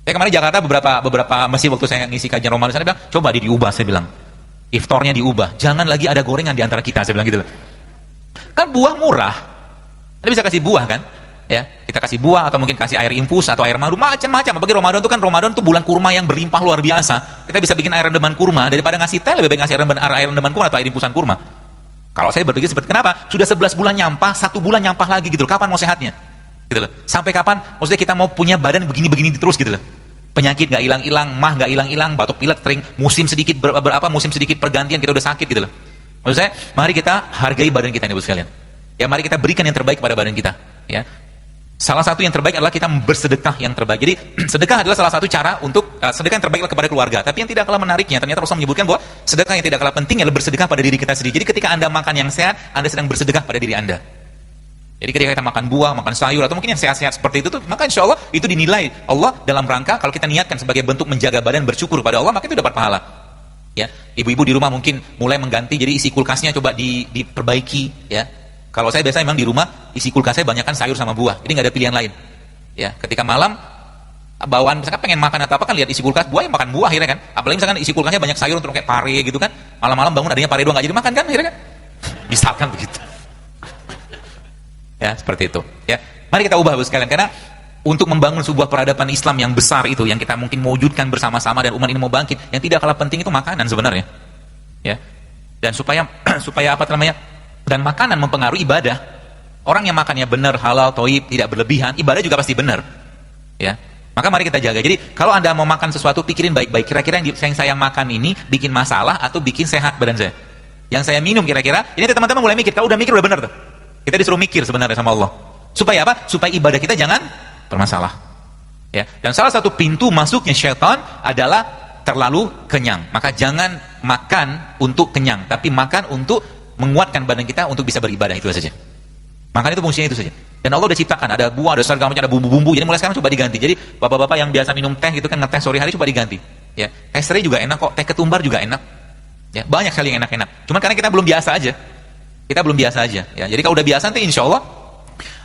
Kemarin Jakarta beberapa masih waktu saya ngisi kajian Ramadan, saya bilang, coba diubah, saya bilang. Iftarnya diubah. Jangan lagi ada gorengan di antara kita, saya bilang gitu. Kan buah murah. Anda bisa kasih buah kan? Ya, kita kasih buah atau mungkin kasih air infus atau air madu, macam-macam. Apalagi Ramadan itu bulan kurma yang berlimpah luar biasa. Kita bisa bikin air rendaman kurma, daripada ngasih teh lebih baik ngasih air rendaman kurma atau air infusan kurma. Kalau saya berpikir seperti kenapa? Sudah 11 bulan nyampah, 1 bulan nyampah lagi gitu loh. Kapan mau sehatnya? Gitu loh. Sampai kapan? Maksudnya kita mau punya badan begini-begini terus gitu loh. Penyakit nggak hilang-hilang, mah nggak hilang-hilang, batuk pilek sering, musim sedikit musim sedikit pergantian kita udah sakit gitu loh. Maksud saya, mari kita hargai badan kita nih Ibu sekalian. Ya, mari kita berikan yang terbaik pada badan kita, ya. Salah satu yang terbaik adalah kita bersedekah yang terbaik. Jadi sedekah adalah salah satu cara untuk sedekah yang terbaik adalah kepada keluarga. Tapi yang tidak kalah menariknya, ternyata Rasul menyebutkan bahwa sedekah yang tidak kalah penting adalah bersedekah pada diri kita sendiri. Jadi ketika Anda makan yang sehat, Anda sedang bersedekah pada diri Anda. Jadi ketika kita makan buah, makan sayur, atau mungkin yang sehat-sehat seperti itu tuh, maka insya Allah itu dinilai Allah dalam rangka kalau kita niatkan sebagai bentuk menjaga badan, bersyukur pada Allah, maka itu dapat pahala. Ya, ibu-ibu di rumah mungkin mulai mengganti, jadi isi kulkasnya coba diperbaiki. Ya, kalau saya biasanya memang di rumah isi kulkasnya banyakkan sayur sama buah, jadi nggak ada pilihan lain. Ya, ketika malam bawaan misalkan pengen makan atau apa kan lihat isi kulkas buah, yang makan buah akhirnya kan. Apalagi misalkan isi kulkasnya banyak sayur untuk kayak pare gitu kan, malam-malam bangun adanya pare doang nggak jadi makan kan akhirnya kan. Misalkan begitu. Ya, seperti itu. Ya, mari kita ubah Bu sekalian, karena untuk membangun sebuah peradaban Islam yang besar itu, yang kita mungkin mewujudkan bersama-sama dan umat ini mau bangkit, yang tidak kalah penting itu makanan sebenarnya. Ya. Dan supaya apa namanya? Dan makanan mempengaruhi ibadah. Orang yang makannya benar, halal, thayyib, tidak berlebihan, ibadah juga pasti benar. Ya. Maka mari kita jaga. Jadi, kalau Anda mau makan sesuatu, pikirin baik-baik, kira-kira yang saya makan ini bikin masalah atau bikin sehat badan saya. Yang saya minum kira-kira, ini teman-teman mulai mikir, kalau udah mikir udah benar tuh. Kita disuruh mikir sebenarnya sama Allah. Supaya apa? Supaya ibadah kita jangan bermasalah. Ya. Dan salah satu pintu masuknya syaitan adalah terlalu kenyang. Maka jangan makan untuk kenyang, tapi makan untuk menguatkan badan kita untuk bisa beribadah, itu saja. Makan itu fungsinya itu saja. Dan Allah udah ciptakan, ada buah, ada seragam macam, ada bumbu-bumbu. Jadi mulai sekarang coba diganti. Jadi bapak-bapak yang biasa minum teh gitu kan, ngeteh sore hari, coba diganti. Ya. Teh serai juga enak kok, teh ketumbar juga enak. Ya, banyak sekali yang enak-enak. Cuma karena kita belum biasa aja. Kita belum biasa aja, ya. Jadi kalau udah biasa nanti insya Allah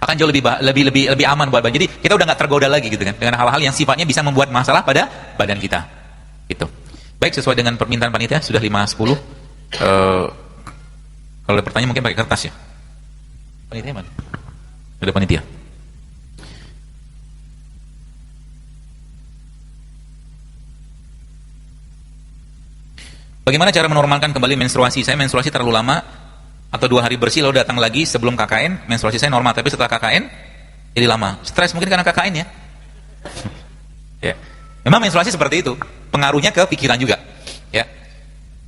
akan jauh lebih aman buat badan. Jadi kita udah nggak tergoda lagi gitu kan dengan hal-hal yang sifatnya bisa membuat masalah pada badan kita. Gitu. Baik, sesuai dengan permintaan panitia sudah 5:10. Kalau ada pertanyaan mungkin pakai kertas ya. Panitia mana? Sudah panitia. Bagaimana cara menormalkan kembali menstruasi? Saya menstruasi terlalu lama. atau 2 hari bersih lalu datang lagi sebelum KKN, menstruasi saya normal, tapi setelah KKN jadi lama. Stres mungkin karena KKN ya. Ya. Memang menstruasi seperti itu, pengaruhnya ke pikiran juga. Ya.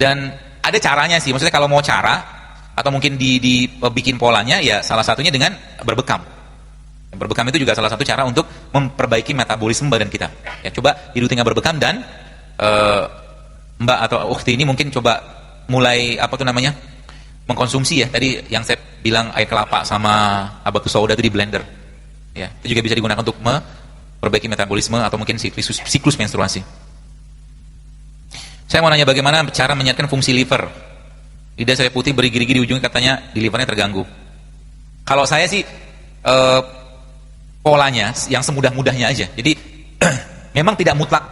Dan ada caranya sih, maksudnya kalau mau cara atau mungkin dibikin polanya ya salah satunya dengan berbekam. Berbekam itu juga salah satu cara untuk memperbaiki metabolisme badan kita. Ya, coba dirutinkan berbekam dan Mbak atau ukhti ini mungkin coba mulai mengkonsumsi ya tadi yang saya bilang air kelapa sama habatus sauda itu di blender. Ya, itu juga bisa digunakan untuk memperbaiki metabolisme atau mungkin siklus menstruasi. Saya mau nanya bagaimana cara menyehatkan fungsi liver. Lidah saya putih bergigi-gigi di ujungnya, katanya di livernya terganggu. Kalau saya sih polanya yang semudah-mudahnya aja. Jadi memang tidak mutlak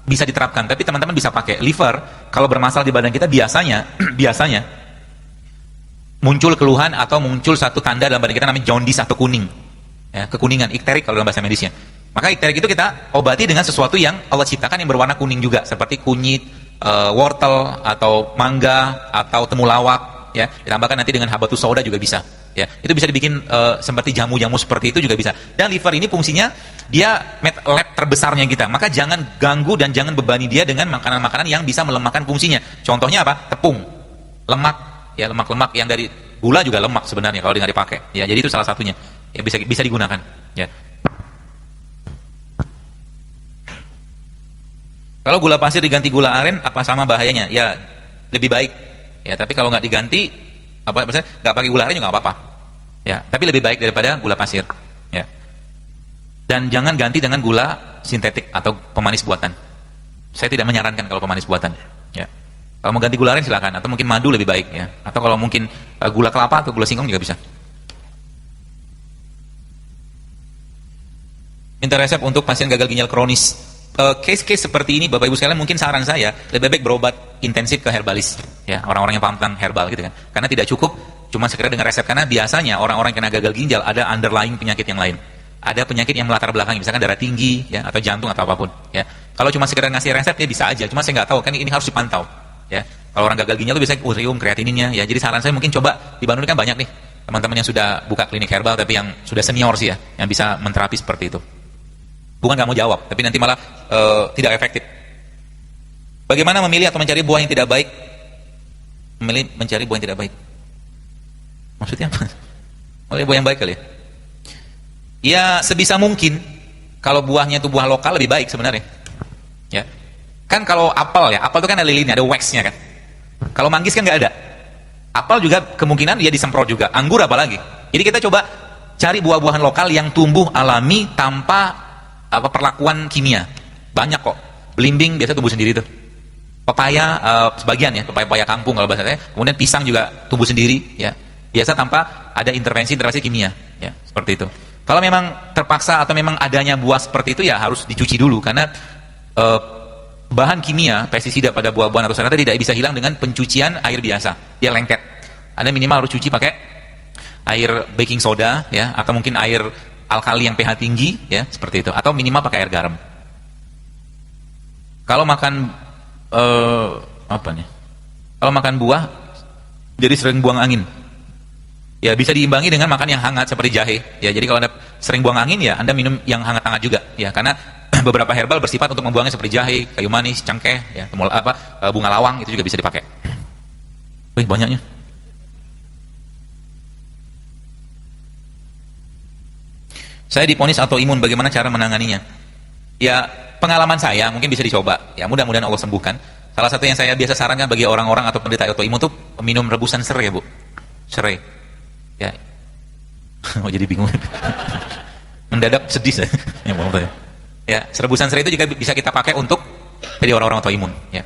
bisa diterapkan, tapi teman-teman bisa pakai. Liver kalau bermasalah di badan kita biasanya muncul keluhan atau muncul satu tanda dalam badan kita namanya jaundice atau kuning. Ya, kekuningan, ikterik kalau dalam bahasa medisnya. Maka ikterik itu kita obati dengan sesuatu yang Allah ciptakan yang berwarna kuning juga, seperti kunyit, wortel atau mangga atau temulawak, ya. Ditambahkan nanti dengan habatus sauda juga bisa. Ya, itu bisa dibikin seperti jamu-jamu seperti itu juga bisa. Dan liver ini fungsinya dia lab terbesarnya kita. Maka jangan ganggu dan jangan bebani dia dengan makanan-makanan yang bisa melemahkan fungsinya. Contohnya apa? Tepung, lemak, ya lemak-lemak yang dari gula juga lemak sebenarnya kalau nggak dipakai. Ya, jadi itu salah satunya. Ya bisa digunakan. Ya. Kalau gula pasir diganti gula aren, apa sama bahayanya? Ya lebih baik. Ya, tapi kalau nggak diganti, misalnya nggak pakai gula aren juga nggak apa-apa. Ya, tapi lebih baik daripada gula pasir. Ya. Dan jangan ganti dengan gula sintetik atau pemanis buatan. Saya tidak menyarankan kalau pemanis buatan. Ya. Kalau mau ganti gula aren silakan, atau mungkin madu lebih baik. Ya. Atau kalau mungkin gula kelapa atau gula singkong juga bisa. Minta resep untuk pasien gagal ginjal kronis. Case-case seperti ini Bapak Ibu sekalian, mungkin saran saya lebih baik berobat intensif ke herbalis, ya, orang-orang yang paham tentang herbal gitu kan. Karena tidak cukup cuma sekedar dengan resep, karena biasanya orang-orang yang kena gagal ginjal ada underlying penyakit yang lain. Ada penyakit yang melatar belakangi, misalkan darah tinggi, ya, atau jantung atau apapun, ya. Kalau cuma sekedar ngasih resep ya bisa aja, cuma saya nggak tahu kan ini harus dipantau, ya. Kalau orang gagal ginjal itu biasanya urium, kreatininnya, ya. Jadi saran saya mungkin coba di Bandung kan banyak nih teman-teman yang sudah buka klinik herbal tapi yang sudah senior sih ya, yang bisa menterapi seperti itu. Bukan nggak mau jawab, tapi nanti malah tidak efektif. Bagaimana memilih atau mencari buah yang tidak baik? Mencari buah yang tidak baik. Maksudnya apa? Memilih buah yang baik kali ya? Ya sebisa mungkin. Kalau buahnya itu buah lokal lebih baik sebenarnya. Ya, kan kalau apel ya, apel itu kan ada lilinnya, ada waxnya kan. Kalau manggis kan nggak ada. Apel juga kemungkinan dia disemprot juga. Anggur apalagi. Jadi kita coba cari buah-buahan lokal yang tumbuh alami tanpa perlakuan kimia. Banyak kok. Belimbing biasa tumbuh sendiri tuh. Pepaya sebagian ya, pepaya kampung kalau bahasa saya. Kemudian pisang juga tumbuh sendiri ya. Biasa tanpa ada intervensi kimia ya, seperti itu. Kalau memang terpaksa atau memang adanya buah seperti itu ya harus dicuci dulu, karena bahan kimia pestisida pada buah-buahan atau sayuran tidak bisa hilang dengan pencucian air biasa. Dia lengket. Anda minimal harus cuci pakai air baking soda ya, atau mungkin air alkali yang pH tinggi ya, seperti itu, atau minimal pakai air garam. Kalau makan kalau makan buah jadi sering buang angin, ya bisa diimbangi dengan makan yang hangat seperti jahe ya. Jadi kalau Anda sering buang angin ya Anda minum yang hangat-hangat juga ya, karena beberapa herbal bersifat untuk membuangnya seperti jahe, kayu manis, cengkeh ya, bunga lawang itu juga bisa dipakai. Wih, banyaknya. Saya diponis autoimun, bagaimana cara menanganinya? Ya, pengalaman saya mungkin bisa dicoba. Ya, mudah-mudahan Allah sembuhkan. Salah satu yang saya biasa sarankan bagi orang-orang atau penderita autoimun itu minum rebusan serai, Bu. Serai. Ya. Oh, jadi bingung. Mendadak sedih saya. Ya, rebusan serai itu juga bisa kita pakai untuk jadi orang-orang autoimun, ya.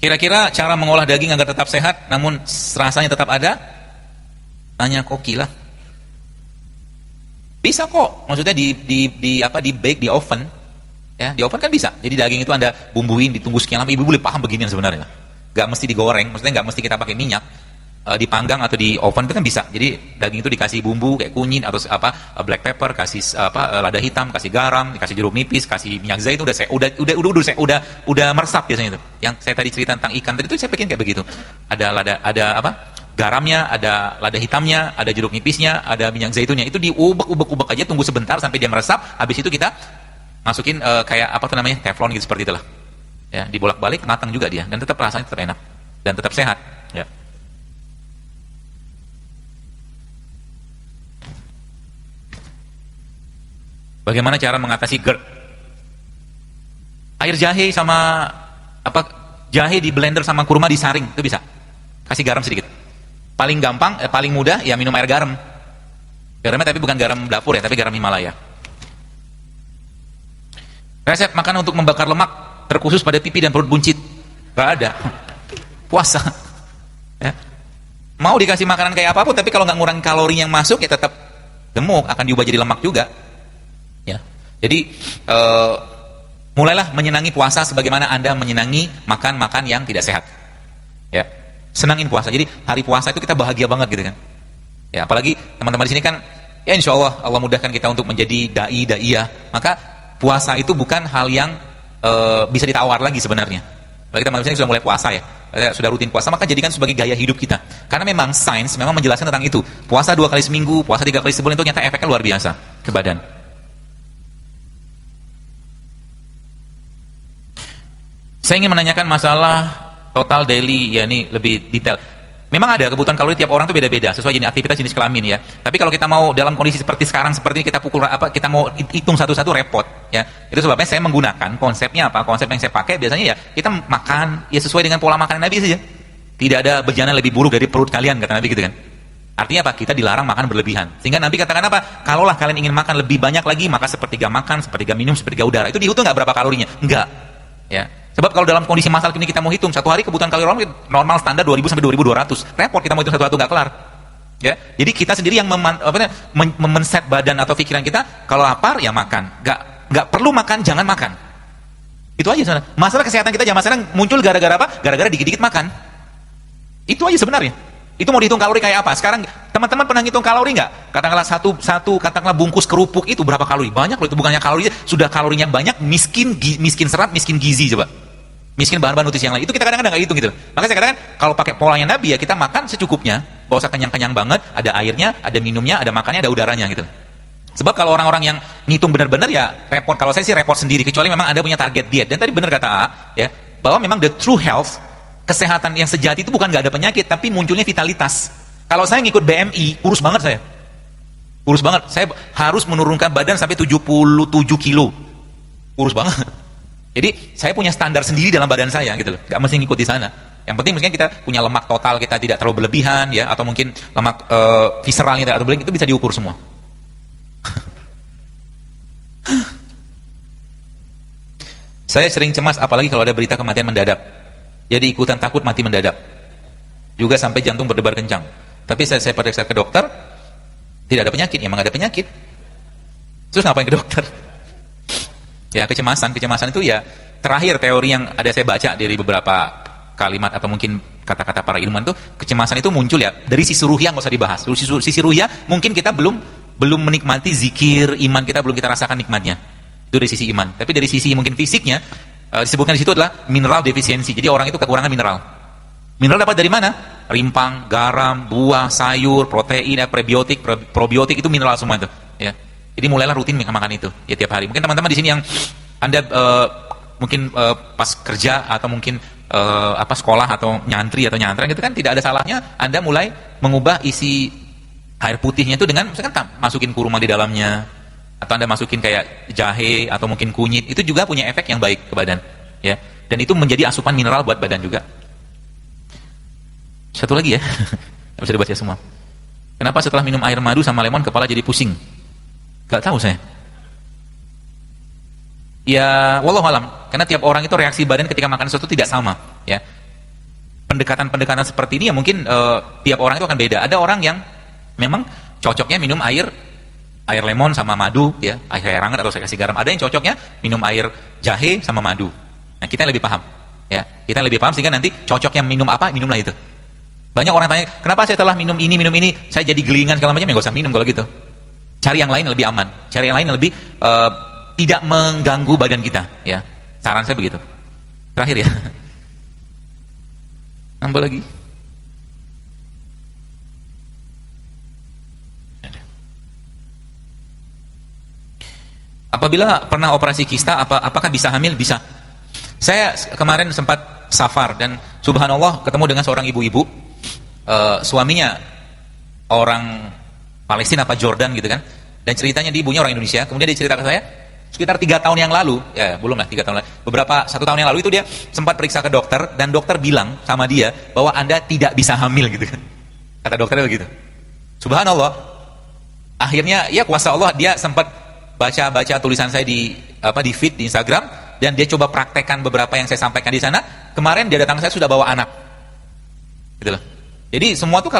Kira-kira cara mengolah daging agar tetap sehat namun rasanya tetap ada? Tanya koki lah. Bisa kok, maksudnya di bake di oven, ya, di oven kan bisa. Jadi daging itu Anda bumbuin, ditunggu sekian lama. Ibu boleh paham beginian sebenarnya. Gak mesti digoreng, maksudnya gak mesti kita pakai minyak. dipanggang atau di oven itu kan bisa. Jadi daging itu dikasih bumbu kayak kunyit atau black pepper, kasih lada hitam, kasih garam, dikasih jeruk nipis, kasih minyak zaitun, udah meresap biasanya itu. Yang saya tadi cerita tentang ikan tadi itu saya bikin kayak begitu. Ada garamnya, ada lada hitamnya, ada jeruk nipisnya, ada minyak zaitunnya. Itu diubek-ubek aja, tunggu sebentar sampai dia meresap. Habis itu kita masukin kayak teflon gitu, seperti itulah. Ya, dibolak-balik matang juga dia, dan tetap rasanya tetap enak dan tetap sehat. Ya. Bagaimana cara mengatasi GERD? Air jahe sama jahe di blender sama kurma disaring, itu bisa. Kasih garam sedikit. Paling gampang, paling mudah ya minum air garam. Garamnya tapi bukan garam dapur ya, tapi garam Himalaya. Resep makanan untuk membakar lemak terkhusus pada pipi dan perut buncit. Gak ada. Puasa. Ya. Mau dikasih makanan kayak apapun, tapi kalau nggak ngurangin kalori yang masuk ya tetap gemuk, akan diubah jadi lemak juga. Ya. Jadi mulailah menyenangi puasa sebagaimana Anda menyenangi makan yang tidak sehat. Ya. Senangin puasa. Jadi hari puasa itu kita bahagia banget gitu kan. Ya, apalagi teman-teman di sini kan ya insya Allah mudahkan kita untuk menjadi daiyah. Maka puasa itu bukan hal yang bisa ditawar lagi sebenarnya. Apalagi teman-teman di sini sudah mulai puasa ya. Sudah rutin puasa, maka jadikan sebagai gaya hidup kita. Karena memang sains memang menjelaskan tentang itu. Puasa 2 kali seminggu, puasa 3 kali sebulan itu ternyata efeknya luar biasa ke badan. Saya ingin menanyakan masalah total daily, ya ini lebih detail. Memang ada kebutuhan kalori tiap orang itu beda-beda sesuai jenis aktivitas, jenis kelamin ya. Tapi kalau kita mau dalam kondisi seperti sekarang seperti ini, kita mau hitung satu-satu repot ya. Itu sebabnya saya menggunakan konsepnya apa? Konsep yang saya pakai biasanya ya kita makan ya sesuai dengan pola makanan Nabi saja. Tidak ada berjalan lebih buruk dari perut kalian, kata Nabi gitu kan. Artinya apa? Kita dilarang makan berlebihan. Sehingga Nabi katakan apa? Kalaulah kalian ingin makan lebih banyak lagi, maka sepertiga makan, sepertiga minum, sepertiga udara. Itu dihitung nggak berapa kalorinya? Enggak. Ya. Sebab kalau dalam kondisi masal ini kita mau hitung satu hari kebutuhan kalori orang normal standar 2000 sampai 2200. Repot kita mau hitung satu-satu nggak kelar. Ya. Jadi kita sendiri yang men-set badan atau pikiran kita, kalau lapar ya makan. Nggak perlu makan, jangan makan. Itu aja sebenarnya. Masalah kesehatan kita zaman sekarang muncul gara-gara apa? Gara-gara dikit-dikit makan. Itu aja sebenarnya. Itu mau dihitung kalori kayak apa? Sekarang teman-teman pernah ngitung kalori nggak? Katakanlah katakanlah bungkus kerupuk itu berapa kalori? Banyak loh, itu bukannya kalori, sudah kalorinya banyak, miskin serat, miskin gizi coba. Miskin bahan-bahan nutrisi yang lain. Itu kita kadang-kadang nggak hitung gitu. Makanya saya katakan kalau pakai polanya Nabi ya kita makan secukupnya, nggak usah kenyang-kenyang banget, ada airnya, ada minumnya, ada makannya, ada udaranya gitu. Sebab kalau orang-orang yang ngitung benar-benar ya repot. Kalau saya sih repot sendiri, kecuali memang Anda punya target diet. Dan tadi benar kata A, ya, bahwa memang the true health, kesehatan yang sejati itu bukan nggak ada penyakit, tapi munculnya vitalitas. Kalau saya ngikut BMI, kurus banget saya. Kurus banget. Saya harus menurunkan badan sampai 77 kilo. Kurus banget. Jadi saya punya standar sendiri dalam badan saya gitu loh. Gak mesti ngikut di sana. Yang penting mungkin kita punya lemak total kita tidak terlalu berlebihan ya, atau mungkin lemak visceralnya tidak terlalu berlebihan, itu bisa diukur semua. Saya sering cemas apalagi kalau ada berita kematian mendadak. Jadi ikutan takut mati mendadak. Juga sampai jantung berdebar kencang. Tapi saya periksa ke dokter, tidak ada penyakit. Emang ada penyakit. Terus ngapain ke dokter? Ya kecemasan itu ya terakhir teori yang ada saya baca dari beberapa kalimat atau mungkin kata-kata para ilmuwan itu, kecemasan itu muncul ya dari sisi ruhiyah, nggak usah dibahas. Sisi ruhiyah mungkin kita belum menikmati zikir, iman kita belum kita rasakan nikmatnya. Itu dari sisi iman. Tapi dari sisi mungkin fisiknya disebutkan di situ adalah mineral defisiensi. Jadi orang itu kekurangan mineral. Mineral dapat dari mana? Rimpang, garam, buah, sayur, protein, prebiotik, probiotik, itu mineral semua itu. Ya. Jadi mulailah rutin makan itu ya tiap hari. Mungkin teman-teman di sini yang Anda mungkin pas kerja atau mungkin sekolah atau nyantri atau nyantren gitu kan, tidak ada salahnya Anda mulai mengubah isi air putihnya itu dengan misalkan masukin kurma di dalamnya, atau Anda masukin kayak jahe atau mungkin kunyit, itu juga punya efek yang baik ke badan ya. Dan itu menjadi asupan mineral buat badan juga. Satu lagi ya. Nggak bisa dibaca semua. Kenapa setelah minum air madu sama lemon kepala jadi pusing? Gak tahu saya. Ya, wallahu alam. Karena tiap orang itu reaksi badan ketika makan sesuatu tidak sama. Ya, pendekatan seperti ini ya mungkin tiap orang itu akan beda. Ada orang yang memang cocoknya minum air lemon sama madu, ya, air hangat atau saya kasih garam. Ada yang cocoknya minum air jahe sama madu. Nah, kita yang lebih paham. Ya, kita yang lebih paham sehingga nanti cocoknya minum apa, minumlah itu. Banyak orang tanya, kenapa saya telah minum ini, saya jadi gelingan segala macam, ya nggak usah minum kalau gitu. Cari yang lain yang lebih aman, cari yang lain yang lebih tidak mengganggu badan kita. Ya, saran saya begitu. Terakhir ya, nambah lagi. Apabila pernah operasi kista, apakah bisa hamil? Bisa. Saya kemarin sempat safar dan subhanallah ketemu dengan seorang ibu-ibu, suaminya orang Palestina apa Jordan gitu kan, dan ceritanya di ibunya orang Indonesia. Kemudian dia cerita ke saya sekitar 3 tahun yang lalu, ya belum lah 3 tahun lalu, 1 tahun yang lalu itu dia sempat periksa ke dokter dan dokter bilang sama dia bahwa Anda tidak bisa hamil gitu kan. Kata dokternya begitu. Subhanallah. Akhirnya ya kuasa Allah, dia sempat baca tulisan saya di feed di Instagram, dan dia coba praktekkan beberapa yang saya sampaikan di sana. Kemarin dia datang ke saya sudah bawa anak. Gitu loh. Jadi semua tuh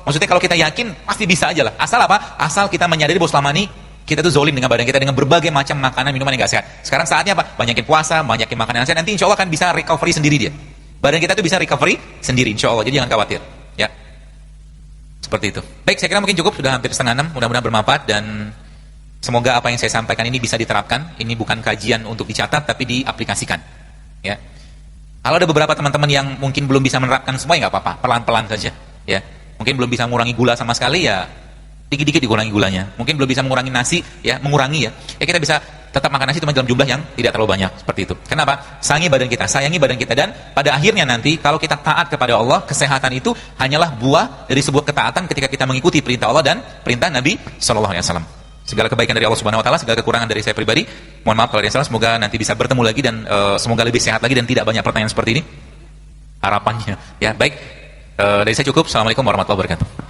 maksudnya kalau kita yakin pasti bisa aja lah. Asal apa? Asal kita menyadari bahwa selama ini kita tuh zolim dengan badan kita dengan berbagai macam makanan, minuman yang gak sehat. Sekarang saatnya apa? Banyakin puasa, banyakin makanan yang sehat. Nanti insya Allah kan bisa recovery sendiri dia. Badan kita tuh bisa recovery sendiri insya Allah. Jadi jangan khawatir. Ya. Seperti itu. Baik, saya kira mungkin cukup, sudah hampir 5:30. Mudah-mudahan bermanfaat dan semoga apa yang saya sampaikan ini bisa diterapkan. Ini bukan kajian untuk dicatat, tapi diaplikasikan. Ya. Kalau ada beberapa teman-teman yang mungkin belum bisa menerapkan semua, ya nggak apa-apa, pelan-pelan saja. Ya. Mungkin belum bisa mengurangi gula sama sekali, ya dikit-dikit dikurangi gulanya. Mungkin belum bisa mengurangi nasi, ya mengurangi ya. Ya kita bisa tetap makan nasi cuma dalam jumlah yang tidak terlalu banyak, seperti itu. Kenapa? Sayangi badan kita, dan pada akhirnya nanti kalau kita taat kepada Allah, kesehatan itu hanyalah buah dari sebuah ketaatan ketika kita mengikuti perintah Allah dan perintah Nabi Shallallahu Alaihi Wasallam. Segala kebaikan dari Allah Subhanahu Wa Taala, segala kekurangan dari saya pribadi, mohon maaf kalau ada yang salah. Semoga nanti bisa bertemu lagi dan semoga lebih sehat lagi dan tidak banyak pertanyaan seperti ini, harapannya. Ya baik, dari saya cukup. Assalamualaikum warahmatullahi wabarakatuh.